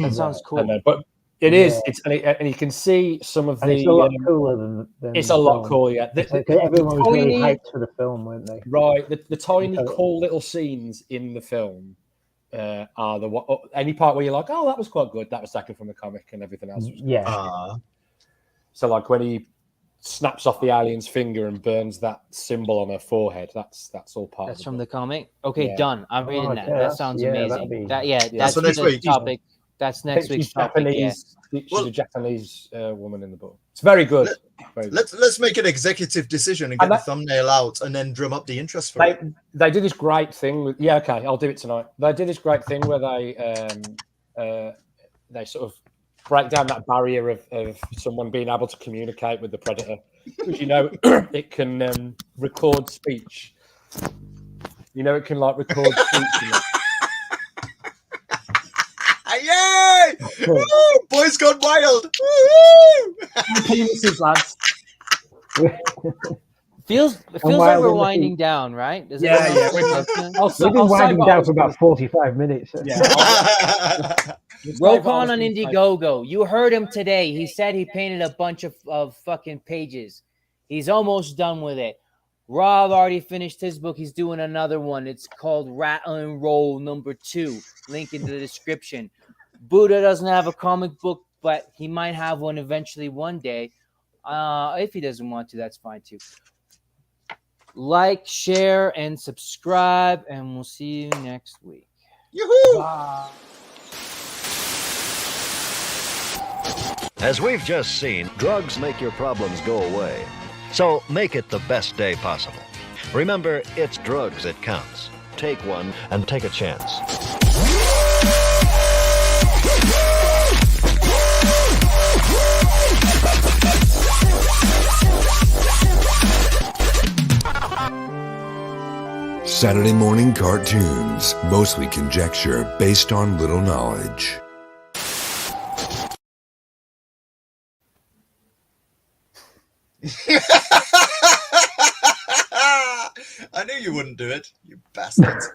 That sounds cool. But it is. And you can see some of It's a lot cooler than it's a lot cooler. Yeah, everyone was really hyped for the film, weren't they? Right. The tiny, cool little scenes in the film are any part where you're like, oh, that was quite good. That was taken from the comic, and everything else was good. So like when he snaps off the alien's finger and burns that symbol on her forehead, that's all part. That's from the comic. Okay, done. I'm reading that. Yeah, that sounds amazing. That's for next week. Topic. That's next week's topic. Japanese. She's a Japanese woman in the book. It's very good. Let's make an executive decision and get the thumbnail out, and then drum up the interest for it. They did this great thing with. Yeah, okay, I'll do it tonight. They did this great thing where they sort of break down that barrier of someone being able to communicate with the predator, because it can record speech it can like record speech. Yay! Woo! Boys gone wild. Woo! Penises, lads. Feels like we're winding down, right? Does Yeah. We've been winding down for about 45 minutes. Yeah. Rokon on Indiegogo. You heard him today. He said he painted a bunch of fucking pages. He's almost done with it. Rob already finished his book. He's doing another one. It's called Rattle and Roll #2. Link in the description. Buddha doesn't have a comic book, but he might have one eventually one day. If he doesn't want to, that's fine too. Like, share, and subscribe, and we'll see you next week. Yoo-hoo! Bye. As we've just seen, drugs make your problems go away. So make it the best day possible. Remember, it's drugs that counts. Take one and take a chance. Saturday morning cartoons, mostly conjecture based on little knowledge. I knew you wouldn't do it, you bastards.